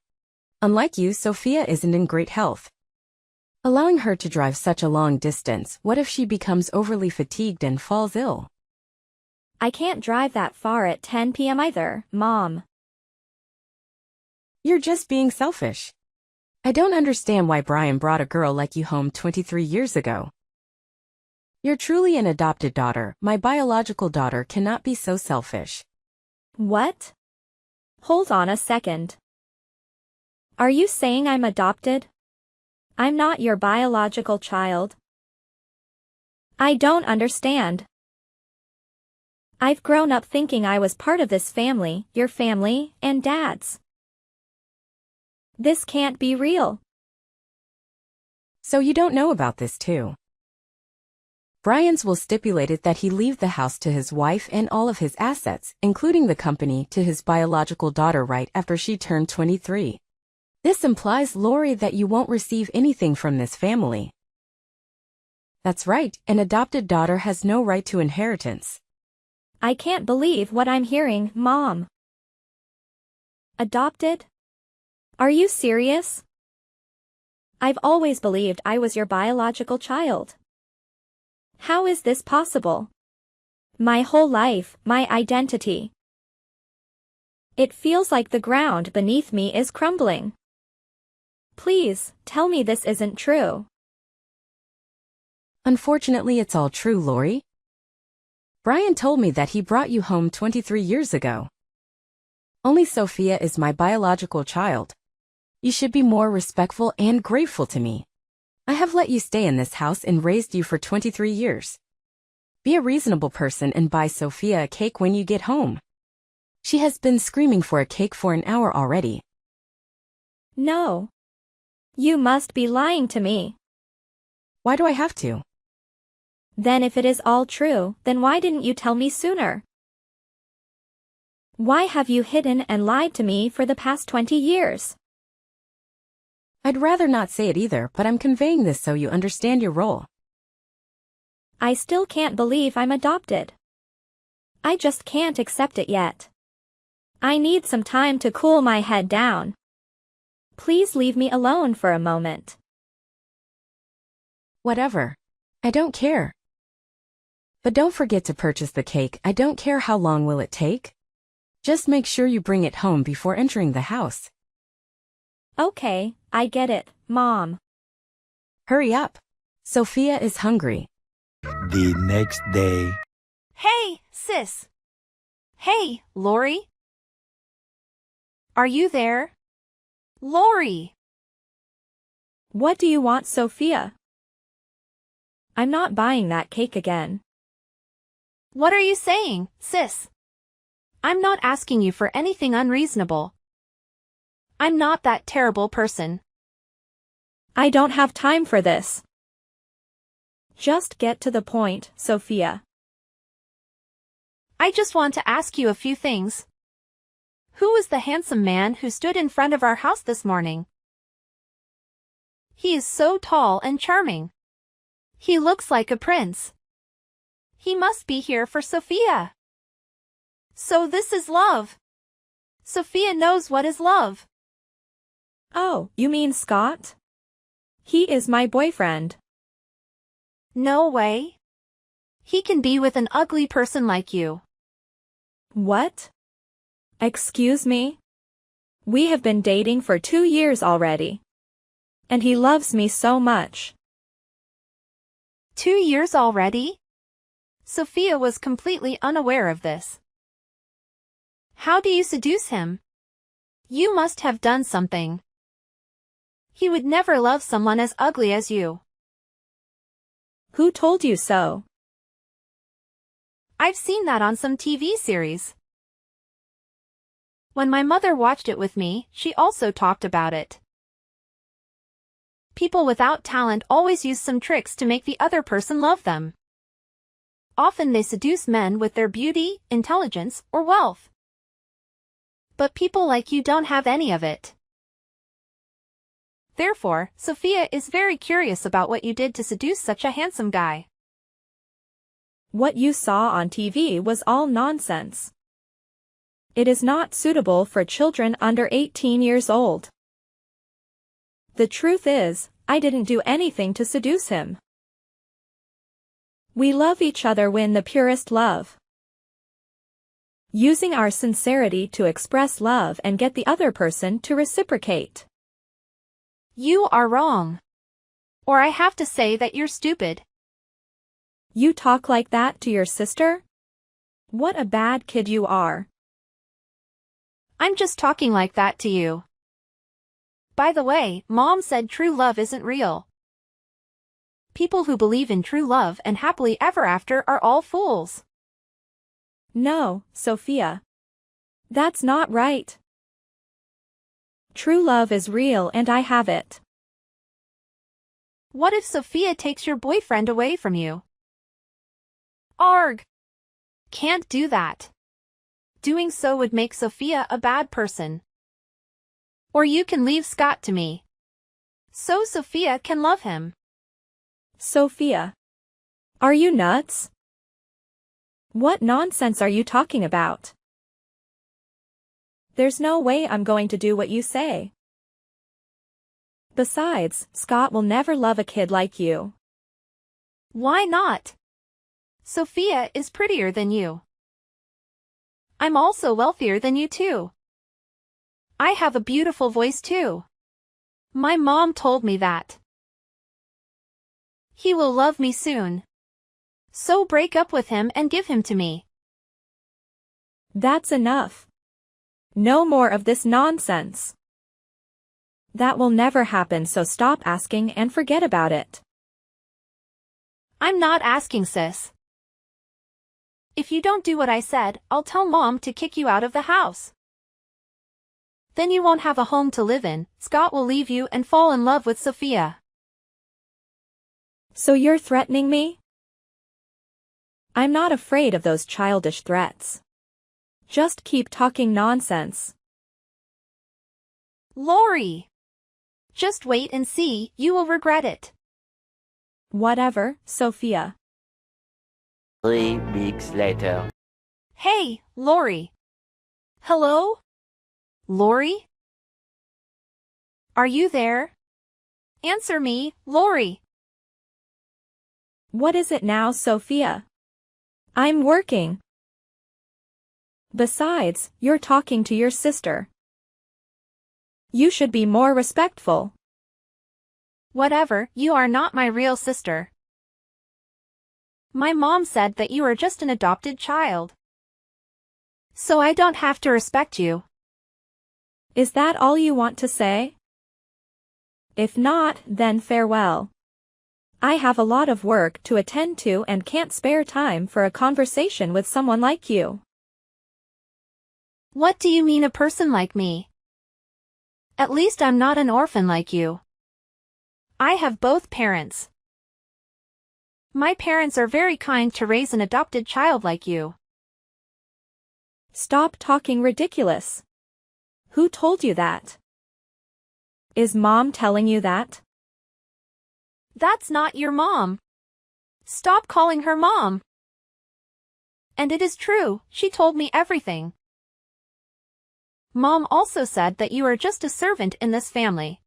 [SPEAKER 6] Unlike you, Sophia isn't in great health. Allowing her to drive such a long distance, what if she becomes overly fatigued and falls ill?
[SPEAKER 2] I can't drive that far at 10 p.m. either, Mom.
[SPEAKER 6] You're just being selfish. I don't understand why Brian brought a girl like you home 23 years ago. You're truly an adopted daughter. My biological daughter cannot be so selfish.
[SPEAKER 2] What? Hold on a second. Are you saying I'm adopted? I'm not your biological child. I don't understand. I've grown up thinking I was part of this family, your family, and Dad's. This can't be real.
[SPEAKER 6] So you don't know about this too. Brian's will stipulated that he leave the house to his wife and all of his assets, including the company, to his biological daughter right after she turned 23. This implies, Lori, that you won't receive anything from this family. That's right, an adopted daughter has no right to inheritance.
[SPEAKER 2] I can't believe what I'm hearing, Mom. Adopted? Are you serious? I've always believed I was your biological child. How is this possible? My whole life, my identity. It feels like the ground beneath me is crumbling. Please, tell me this isn't true.
[SPEAKER 6] Unfortunately, it's all true, Lori. Brian told me that he brought you home 23 years ago. Only Sophia is my biological child. You should be more respectful and grateful to me. I have let you stay in this house and raised you for 23 years. Be a reasonable person and buy Sophia a cake when you get home. She has been screaming for a cake for an hour already.
[SPEAKER 2] No. You must be lying to me.
[SPEAKER 6] Why do I have to?
[SPEAKER 2] Then if it is all true, then why didn't you tell me sooner? Why have you hidden and lied to me for the past 20 years?
[SPEAKER 6] I'd rather not say it either, but I'm conveying this so you understand your role.
[SPEAKER 2] I still can't believe I'm adopted. I just can't accept it yet. I need some time to cool my head down. Please leave me alone for a moment.
[SPEAKER 6] Whatever. I don't care. But don't forget to purchase the cake. I don't care how long will it take. Just make sure you bring it home before entering the house.
[SPEAKER 2] Okay, I get it, Mom.
[SPEAKER 6] Hurry up. Sophia is hungry.
[SPEAKER 5] The next day.
[SPEAKER 7] Hey, sis. Hey, Lori. Are you there? Lori.
[SPEAKER 2] What do you want, Sophia? I'm not buying that cake again.
[SPEAKER 7] What are you saying, sis? I'm not asking you for anything unreasonable. I'm not that terrible person.
[SPEAKER 2] I don't have time for this. Just get to the point, Sophia.
[SPEAKER 7] I just want to ask you a few things. Who was the handsome man who stood in front of our house this morning? He is so tall and charming. He looks like a prince. He must be here for Sophia. So this is love. Sophia knows what is love.
[SPEAKER 2] Oh, you mean Scott? He is my boyfriend.
[SPEAKER 7] No way. He can be with an ugly person like you.
[SPEAKER 2] What? Excuse me? We have been dating for 2 years already. And he loves me so much.
[SPEAKER 7] 2 years already? Sophia was completely unaware of this. How do you seduce him? You must have done something. He would never love someone as ugly as you.
[SPEAKER 2] Who told you so?
[SPEAKER 7] I've seen that on some TV series. When my mother watched it with me, she also talked about it. People without talent always use some tricks to make the other person love them. Often they seduce men with their beauty, intelligence, or wealth. But people like you don't have any of it. Therefore, Sophia is very curious about what you did to seduce such a handsome guy.
[SPEAKER 2] What you saw on TV was all nonsense. It is not suitable for children under 18 years old. The truth is, I didn't do anything to seduce him. We love each other with the purest love. Using our sincerity to express love and get the other person to reciprocate.
[SPEAKER 7] You are wrong. Or I have to say that you're stupid.
[SPEAKER 2] You talk like that to your sister? What a bad kid you are.
[SPEAKER 7] I'm just talking like that to you. By the way, Mom said true love isn't real. People who believe in true love and happily ever after are all fools.
[SPEAKER 2] No, Sophia. That's not right. True love is real and I have it.
[SPEAKER 7] What if Sophia takes your boyfriend away from you? Arg! Can't do that. Doing so would make Sophia a bad person. Or you can leave Scott to me. So Sophia can love him.
[SPEAKER 2] Sophia. Are you nuts? What nonsense are you talking about? There's no way I'm going to do what you say. Besides, Scott will never love a kid like you.
[SPEAKER 7] Why not? Sophia is prettier than you. I'm also wealthier than you too. I have a beautiful voice too. My mom told me that. He will love me soon. So break up with him and give him to me.
[SPEAKER 2] That's enough. No more of this nonsense. That will never happen, so stop asking and forget about it.
[SPEAKER 7] I'm not asking, sis. If you don't do what I said, I'll tell Mom to kick you out of the house. Then you won't have a home to live in, Scott will leave you and fall in love with Sophia.
[SPEAKER 2] So you're threatening me? I'm not afraid of those childish threats. Just keep talking nonsense.
[SPEAKER 7] Lori! Just wait and see, you will regret it.
[SPEAKER 2] Whatever, Sophia.
[SPEAKER 5] 3 weeks later.
[SPEAKER 7] Hey, Lori. Hello? Lori? Are you there? Answer me, Lori.
[SPEAKER 2] What is it now, Sophia? I'm working. Besides, you're talking to your sister. You should be more respectful.
[SPEAKER 7] Whatever, you are not my real sister. My mom said that you are just an adopted child. So I don't have to respect you.
[SPEAKER 2] Is that all you want to say? If not, then farewell. I have a lot of work to attend to and can't spare time for a conversation with someone like you.
[SPEAKER 7] What do you mean, a person like me? At least I'm not an orphan like you. I have both parents. My parents are very kind to raise an adopted child like you.
[SPEAKER 2] Stop talking ridiculous. Who told you that? Is Mom telling you that?
[SPEAKER 7] That's not your mom. Stop calling her mom. And it is true, she told me everything. Mom also said that you are just a servant in this family.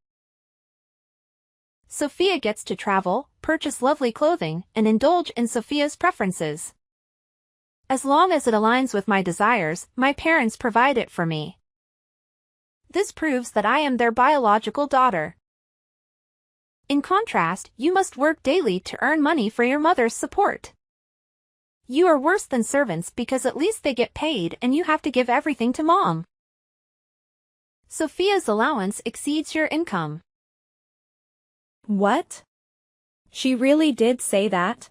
[SPEAKER 7] Sophia gets to travel, purchase lovely clothing, and indulge in Sophia's preferences. As long as it aligns with my desires, my parents provide it for me. This proves that I am their biological daughter. In contrast, you must work daily to earn money for your mother's support. You are worse than servants because at least they get paid and you have to give everything to Mom. Sophia's allowance exceeds your income.
[SPEAKER 2] What? She really did say that?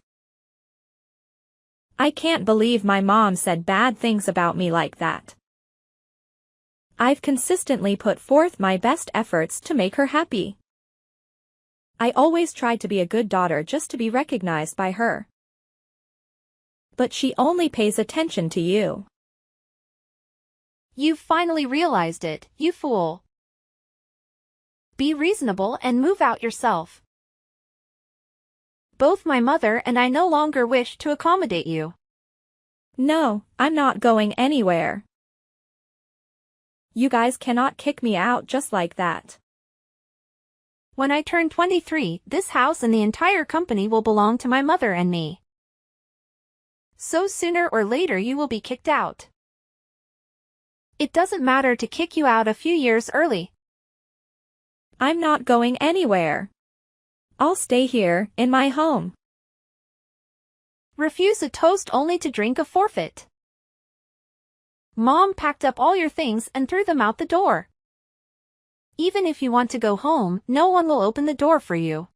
[SPEAKER 2] I can't believe my mom said bad things about me like that. I've consistently put forth my best efforts to make her happy. I always tried to be a good daughter just to be recognized by her. But she only pays attention to you.
[SPEAKER 7] You've finally realized it, you fool. Be reasonable and move out yourself. Both my mother and I no longer wish to accommodate you.
[SPEAKER 2] No, I'm not going anywhere. You guys cannot kick me out just like that.
[SPEAKER 7] When I turn 23, this house and the entire company will belong to my mother and me. So sooner or later you will be kicked out. It doesn't matter to kick you out a few years early.
[SPEAKER 2] I'm not going anywhere. I'll stay here, in my home.
[SPEAKER 7] Refuse a toast only to drink a forfeit. Mom packed up all your things and threw them out the door. Even if you want to go home, no one will open the door for you.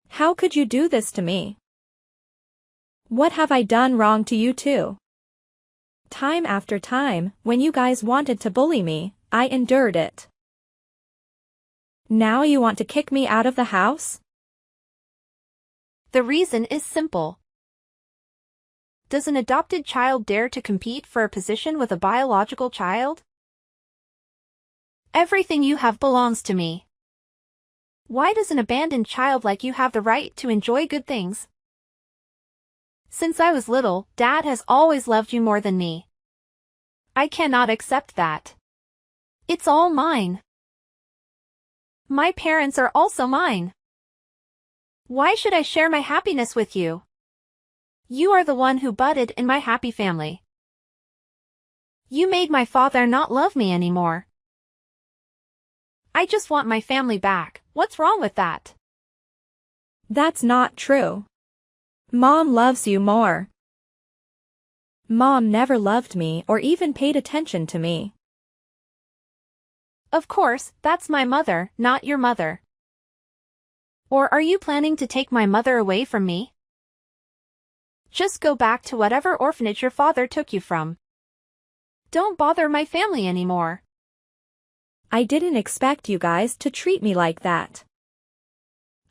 [SPEAKER 2] How could you do this to me? What have I done wrong to you two? Time after time, when you guys wanted to bully me, I endured it. Now you want to kick me out of the house?
[SPEAKER 7] The reason is simple. Does an adopted child dare to compete for a position with a biological child? Everything you have belongs to me. Why does an abandoned child like you have the right to enjoy good things? Since I was little, Dad has always loved you more than me. I cannot accept that. It's all mine. My parents are also mine. Why should I share my happiness with you? You are the one who butted in my happy family. You made my father not love me anymore. I just want my family back. What's wrong with that?
[SPEAKER 2] That's not true. Mom loves you more. Mom never loved me or even paid attention to me.
[SPEAKER 7] Of course, that's my mother, not your mother. Or are you planning to take my mother away from me? Just go back to whatever orphanage your father took you from. Don't bother my family anymore.
[SPEAKER 2] I didn't expect you guys to treat me like that.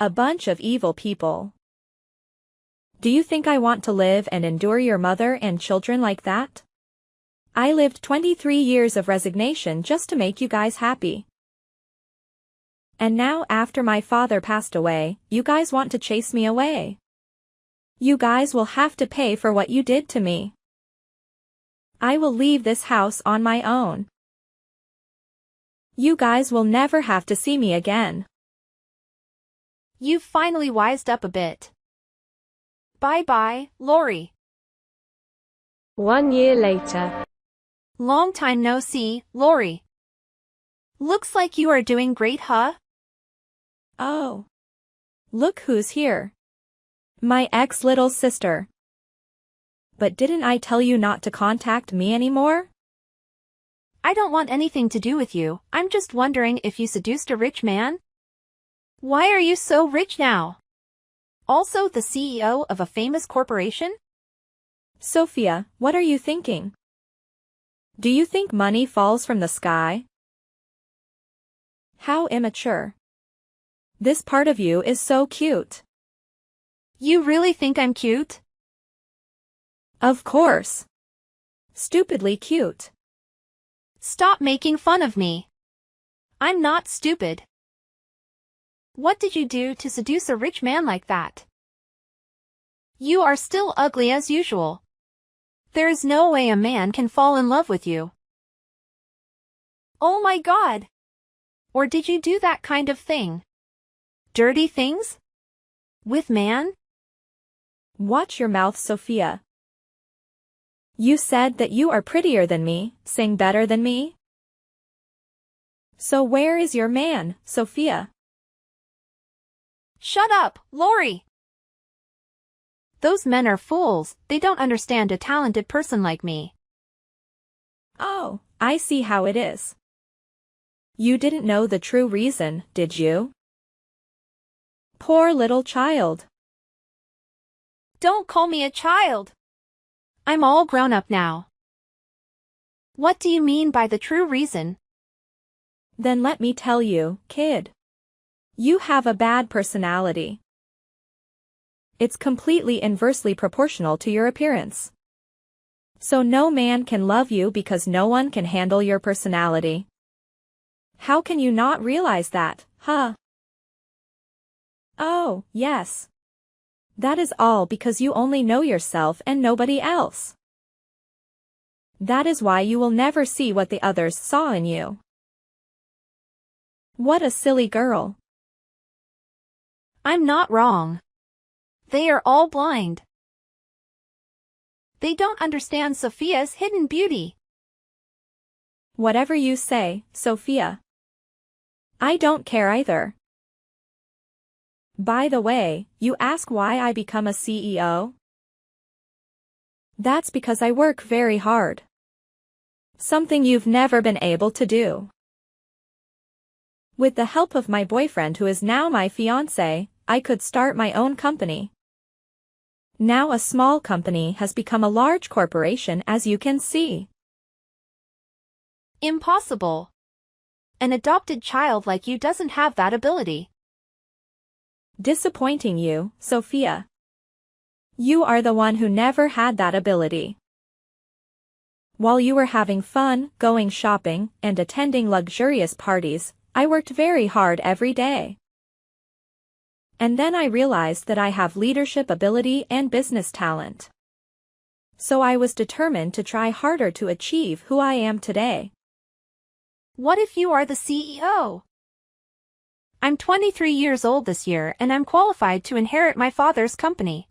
[SPEAKER 2] A bunch of evil people. Do you think I want to live and endure your mother and children like that? I lived 23 years of resignation just to make you guys happy. And now after my father passed away, you guys want to chase me away. You guys will have to pay for what you did to me. I will leave this house on my own. You guys will never have to see me again.
[SPEAKER 7] You've finally wised up a bit. Bye-bye, Lori.
[SPEAKER 3] 1 year later.
[SPEAKER 7] Long time no see, Lori. Looks like you are doing great, huh?
[SPEAKER 2] Oh. Look who's here. My ex-little sister. But didn't I tell you not to contact me anymore?
[SPEAKER 7] I don't want anything to do with you. I'm just wondering if you seduced a rich man? Why are you so rich now? Also the CEO of a famous corporation?
[SPEAKER 2] Sophia, what are you thinking? Do you think money falls from the sky? How immature. This part of you is so cute.
[SPEAKER 7] You really think I'm cute?
[SPEAKER 2] Of course. Stupidly cute.
[SPEAKER 7] Stop making fun of me. I'm not stupid. What did you do to seduce a rich man like that? You are still ugly as usual. There is no way a man can fall in love with you. Oh my God! Or did you do that kind of thing? Dirty things? With man?
[SPEAKER 2] Watch your mouth, Sophia. You said that you are prettier than me, sing better than me? So where is your man, Sophia?
[SPEAKER 7] Shut up, Lori! Those men are fools, they don't understand a talented person like me.
[SPEAKER 2] Oh, I see how it is. You didn't know the true reason, did you? Poor little child.
[SPEAKER 7] Don't call me a child. I'm all grown up now. What do you mean by the true reason?
[SPEAKER 2] Then let me tell you, kid. You have a bad personality. It's completely inversely proportional to your appearance. So no man can love you because no one can handle your personality. How can you not realize that, huh? Oh, yes. That is all because you only know yourself and nobody else. That is why you will never see what the others saw in you. What a silly girl.
[SPEAKER 7] I'm not wrong. They are all blind. They don't understand Sophia's hidden beauty.
[SPEAKER 2] Whatever you say, Sophia. I don't care either. By the way, you ask why I become a CEO? That's because I work very hard. Something you've never been able to do. With the help of my boyfriend who is now my fiancé, I could start my own company. Now a small company has become a large corporation, as you can see.
[SPEAKER 7] Impossible. An adopted child like you doesn't have that ability.
[SPEAKER 2] Disappointing you, Sophia. You are the one who never had that ability. While you were having fun, going shopping, and attending luxurious parties, I worked very hard every day. And then I realized that I have leadership ability and business talent. So I was determined to try harder to achieve who I am today.
[SPEAKER 7] What if you are the CEO? I'm 23 years old this year and I'm qualified to inherit my father's company.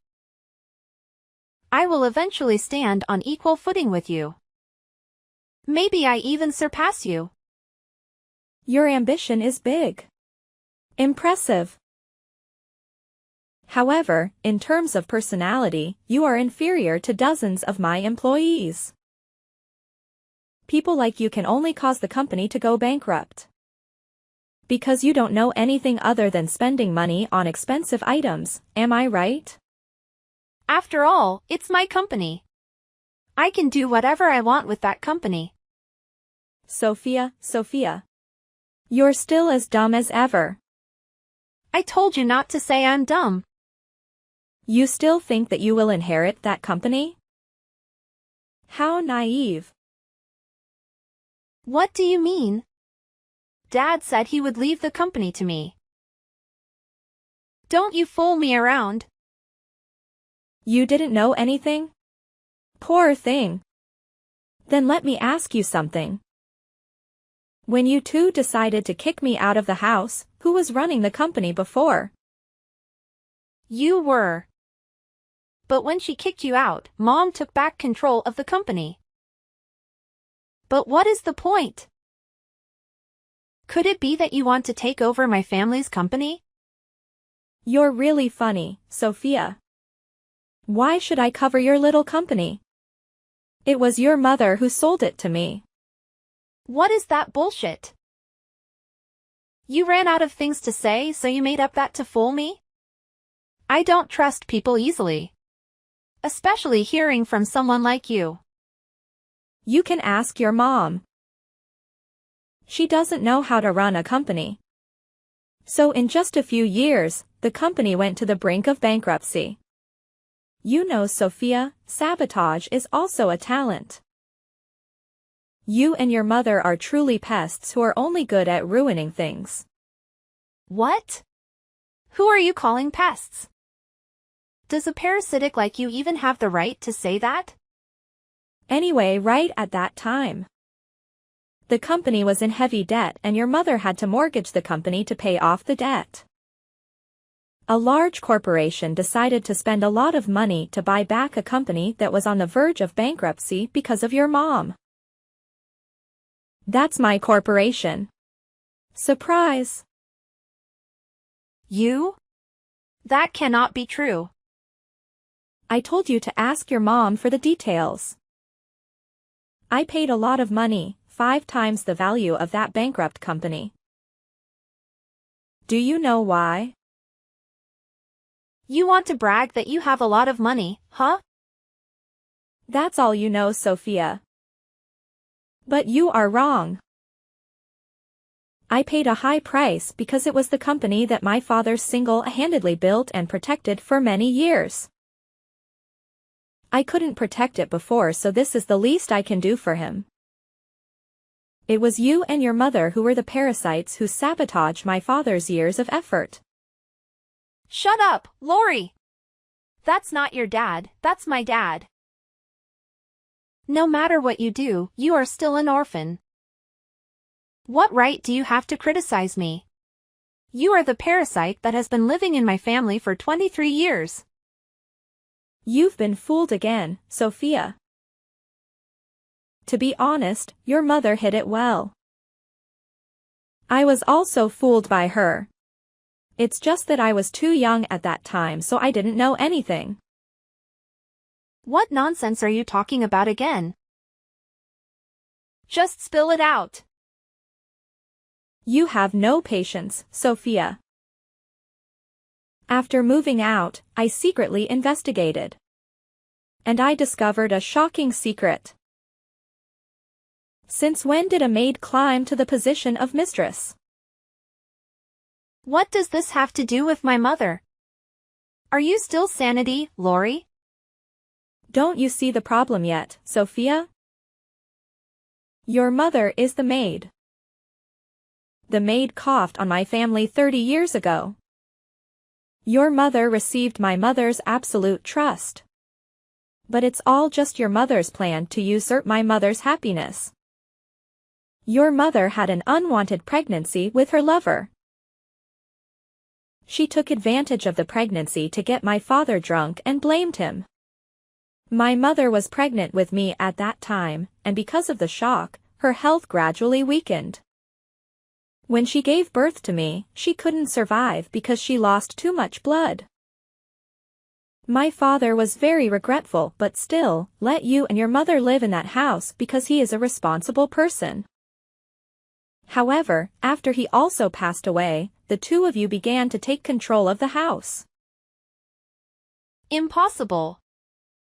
[SPEAKER 7] I will eventually stand on equal footing with you. Maybe I even surpass you.
[SPEAKER 2] Your ambition is big. Impressive. However, in terms of personality, you are inferior to dozens of my employees. People like you can only cause the company to go bankrupt. Because you don't know anything other than spending money on expensive items, am I right?
[SPEAKER 7] After all, it's my company. I can do whatever I want with that company.
[SPEAKER 2] Sophia. You're still as dumb as ever.
[SPEAKER 7] I told you not to say I'm dumb.
[SPEAKER 2] You still think that you will inherit that company? How naive.
[SPEAKER 7] What do you mean? Dad said he would leave the company to me. Don't you fool me around.
[SPEAKER 2] You didn't know anything? Poor thing. Then let me ask you something. When you two decided to kick me out of the house, who was running the company before?
[SPEAKER 7] You were. But when she kicked you out, Mom took back control of the company. But what is the point? Could it be that you want to take over my family's company?
[SPEAKER 2] You're really funny, Sophia. Why should I cover your little company? It was your mother who sold it to me.
[SPEAKER 7] What is that bullshit? You ran out of things to say, so you made up that to fool me? I don't trust people easily. Especially hearing from someone like you.
[SPEAKER 2] You can ask your mom. She doesn't know how to run a company. So in just a few years, the company went to the brink of bankruptcy. You know, Sophia, sabotage is also a talent. You and your mother are truly pests who are only good at ruining things.
[SPEAKER 7] What? Who are you calling pests? Does a parasitic like you even have the right to say that?
[SPEAKER 2] Anyway, right at that time, the company was in heavy debt and your mother had to mortgage the company to pay off the debt. A large corporation decided to spend a lot of money to buy back a company that was on the verge of bankruptcy because of your mom. That's my corporation. Surprise!
[SPEAKER 7] You? That cannot be true.
[SPEAKER 2] I told you to ask your mom for the details. I paid a lot of money, 5 times the value of that bankrupt company. Do you know why?
[SPEAKER 7] You want to brag that you have a lot of money, huh?
[SPEAKER 2] That's all you know, Sophia. But you are wrong. I paid a high price because it was the company that my father single-handedly built and protected for many years. I couldn't protect it before, so this is the least I can do for him. It was you and your mother who were the parasites who sabotaged my father's years of effort.
[SPEAKER 7] Shut up, Lori! That's not your dad, that's my dad. No matter what you do, you are still an orphan. What right do you have to criticize me? You are the parasite that has been living in my family for 23 years.
[SPEAKER 2] You've been fooled again, Sophia. To be honest, your mother hid it well. I was also fooled by her. It's just that I was too young at that time, so I didn't know anything.
[SPEAKER 7] What nonsense are you talking about again? Just spill it out.
[SPEAKER 2] You have no patience, Sophia. After moving out, I secretly investigated. And I discovered a shocking secret. Since when did a maid climb to the position of mistress?
[SPEAKER 7] What does this have to do with my mother? Are you still sanity, Lori?
[SPEAKER 2] Don't you see the problem yet, Sophia? Your mother is the maid. The maid coughed on my family 30 years ago. Your mother received my mother's absolute trust. But it's all just your mother's plan to usurp my mother's happiness. Your mother had an unwanted pregnancy with her lover. She took advantage of the pregnancy to get my father drunk and blamed him. My mother was pregnant with me at that time, and because of the shock, her health gradually weakened. When she gave birth to me, she couldn't survive because she lost too much blood. My father was very regretful but still let you and your mother live in that house because he is a responsible person. However, after he also passed away, the two of you began to take control of the house.
[SPEAKER 7] Impossible.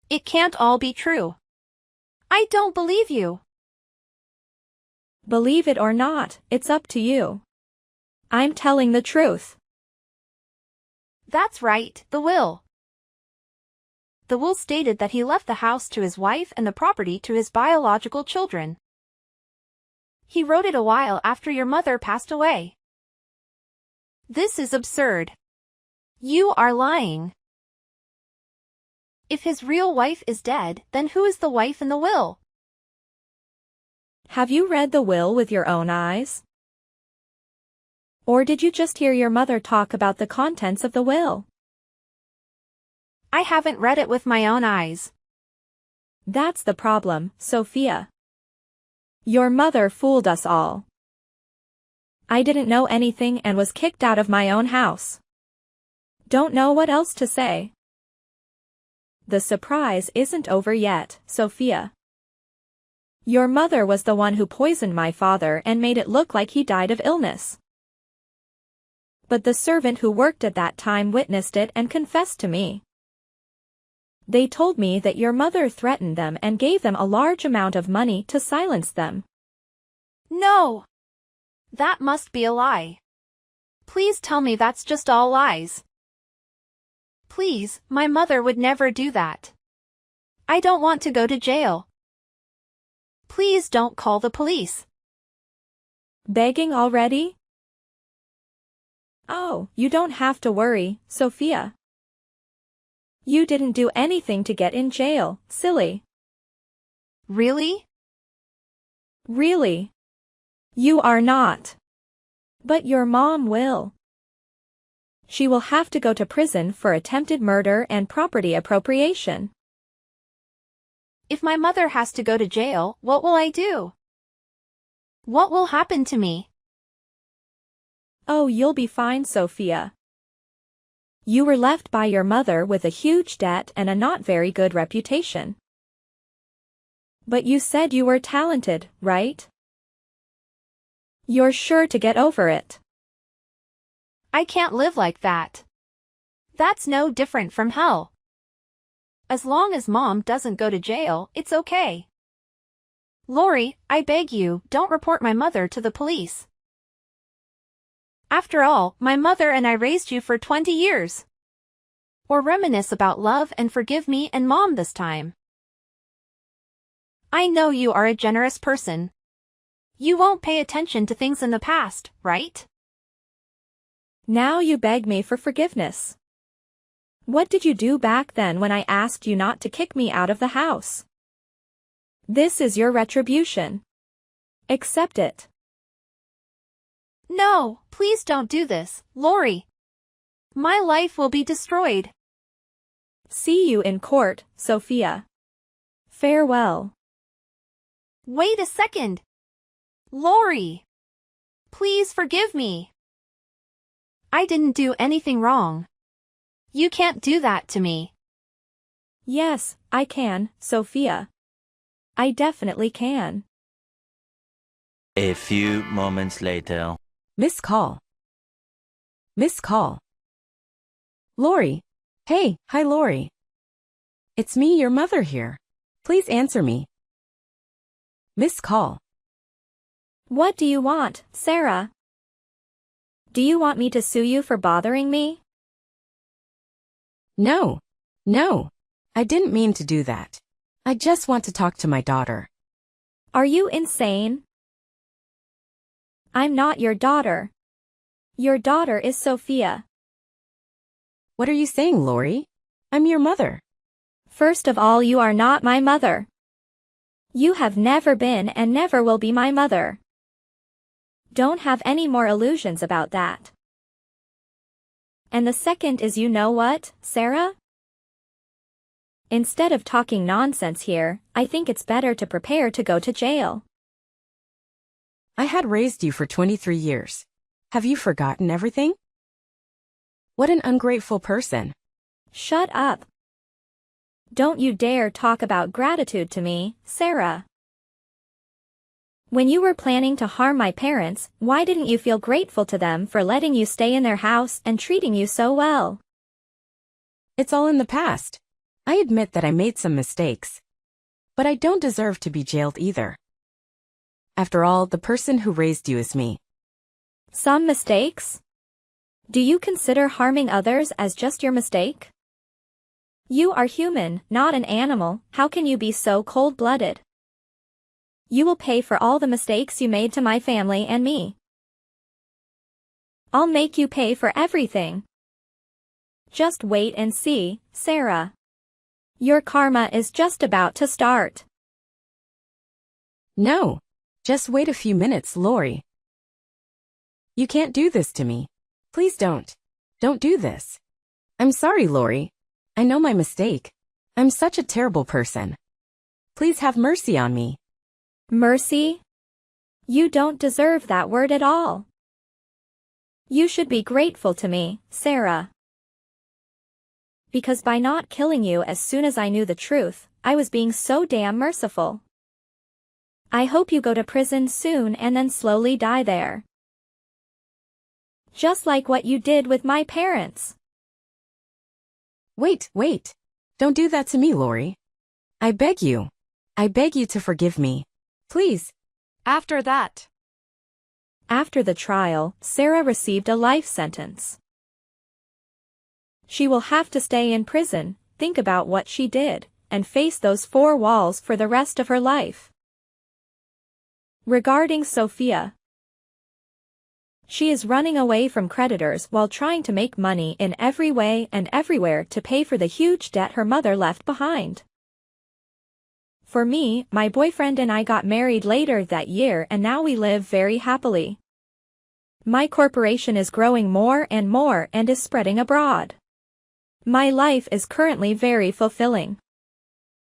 [SPEAKER 7] It can't all be true. I don't believe you.
[SPEAKER 2] Believe it or not, it's up to you. I'm telling the truth.
[SPEAKER 7] That's right, the will. The will stated that he left the house to his wife and the property to his biological children. He wrote it a while after your mother passed away. This is absurd. You are lying. If his real wife is dead, then who is the wife in the will?
[SPEAKER 2] Have you read the will with your own eyes? Or did you just hear your mother talk about the contents of the will?
[SPEAKER 7] I haven't read it with my own eyes.
[SPEAKER 2] That's the problem, Sophia. Your mother fooled us all. I didn't know anything and was kicked out of my own house. Don't know what else to say. The surprise isn't over yet, Sophia. Your mother was the one who poisoned my father and made it look like he died of illness. But the servant who worked at that time witnessed it and confessed to me. They told me that your mother threatened them and gave them a large amount of money to silence them.
[SPEAKER 7] No! That must be a lie. Please tell me that's just all lies. Please, my mother would never do that. I don't want to go to jail. Please don't call the police.
[SPEAKER 2] Begging already? Oh, you don't have to worry, Sophia. You didn't do anything to get in jail, silly.
[SPEAKER 7] Really?
[SPEAKER 2] Really? You are not. But your mom will. She will have to go to prison for attempted murder and property appropriation.
[SPEAKER 7] If my mother has to go to jail, what will I do? What will happen to me?
[SPEAKER 2] Oh, you'll be fine, Sophia. You were left by your mother with a huge debt and a not very good reputation. But you said you were talented, right? You're sure to get over it.
[SPEAKER 7] I can't live like that. That's no different from hell. As long as Mom doesn't go to jail, it's okay. Lori, I beg you, don't report my mother to the police. After all, my mother and I raised you for 20 years. Or reminisce about love and forgive me and Mom this time. I know you are a generous person. You won't pay attention to things in the past, right?
[SPEAKER 2] Now you beg me for forgiveness. What did you do back then when I asked you not to kick me out of the house? This is your retribution. Accept it.
[SPEAKER 7] No, please don't do this, Lori. My life will be destroyed.
[SPEAKER 2] See you in court, Sophia. Farewell.
[SPEAKER 7] Wait a second. Lori. Please forgive me. I didn't do anything wrong. You can't do that to me.
[SPEAKER 2] Yes, I can, Sophia. I definitely can.
[SPEAKER 5] A few moments later.
[SPEAKER 6] Missed call. Missed call. Lori. Hey, hi Lori. It's me, your mother here. Please answer me. Missed call.
[SPEAKER 2] What do you want, Sarah? Do you want me to sue you for bothering me?
[SPEAKER 6] No. No. I didn't mean to do that. I just want to talk to my daughter.
[SPEAKER 2] Are you insane? I'm not your daughter. Your daughter is Sophia.
[SPEAKER 6] What are you saying, Lori? I'm your mother.
[SPEAKER 2] First of all, you are not my mother. You have never been and never will be my mother. Don't have any more illusions about that. And the second is, you know what, Sarah? Instead of talking nonsense here, I think it's better to prepare to go to jail.
[SPEAKER 6] I had raised you for 23 years. Have you forgotten everything? What an ungrateful person.
[SPEAKER 2] Shut up. Don't you dare talk about gratitude to me, Sarah. When you were planning to harm my parents, why didn't you feel grateful to them for letting you stay in their house and treating you so well?
[SPEAKER 6] It's all in the past. I admit that I made some mistakes. But I don't deserve to be jailed either. After all, the person who raised you is me.
[SPEAKER 2] Some mistakes? Do you consider harming others as just your mistake? You are human, not an animal. How can you be so cold-blooded? You will pay for all the mistakes you made to my family and me. I'll make you pay for everything. Just wait and see, Sarah. Your karma is just about to start.
[SPEAKER 6] No. Just wait a few minutes, Lori. You can't do this to me. Please don't. Don't do this. I'm sorry, Lori. I know my mistake. I'm such a terrible person. Please have mercy on me.
[SPEAKER 2] Mercy? You don't deserve that word at all. You should be grateful to me, Sarah. Because by not killing you as soon as I knew the truth, I was being so damn merciful. I hope you go to prison soon and then slowly die there. Just like what you did with my parents.
[SPEAKER 6] Wait. Don't do that to me, Lori. I beg you. I beg you to forgive me. Please.
[SPEAKER 2] After the trial, Sarah received a life sentence. She will have to stay in prison, think about what she did, and face those 4 walls for the rest of her life. Regarding Sophia, she is running away from creditors while trying to make money in every way and everywhere to pay for the huge debt her mother left behind. For me, my boyfriend and I got married later that year and now we live very happily. My corporation is growing more and is spreading abroad. My life is currently very fulfilling.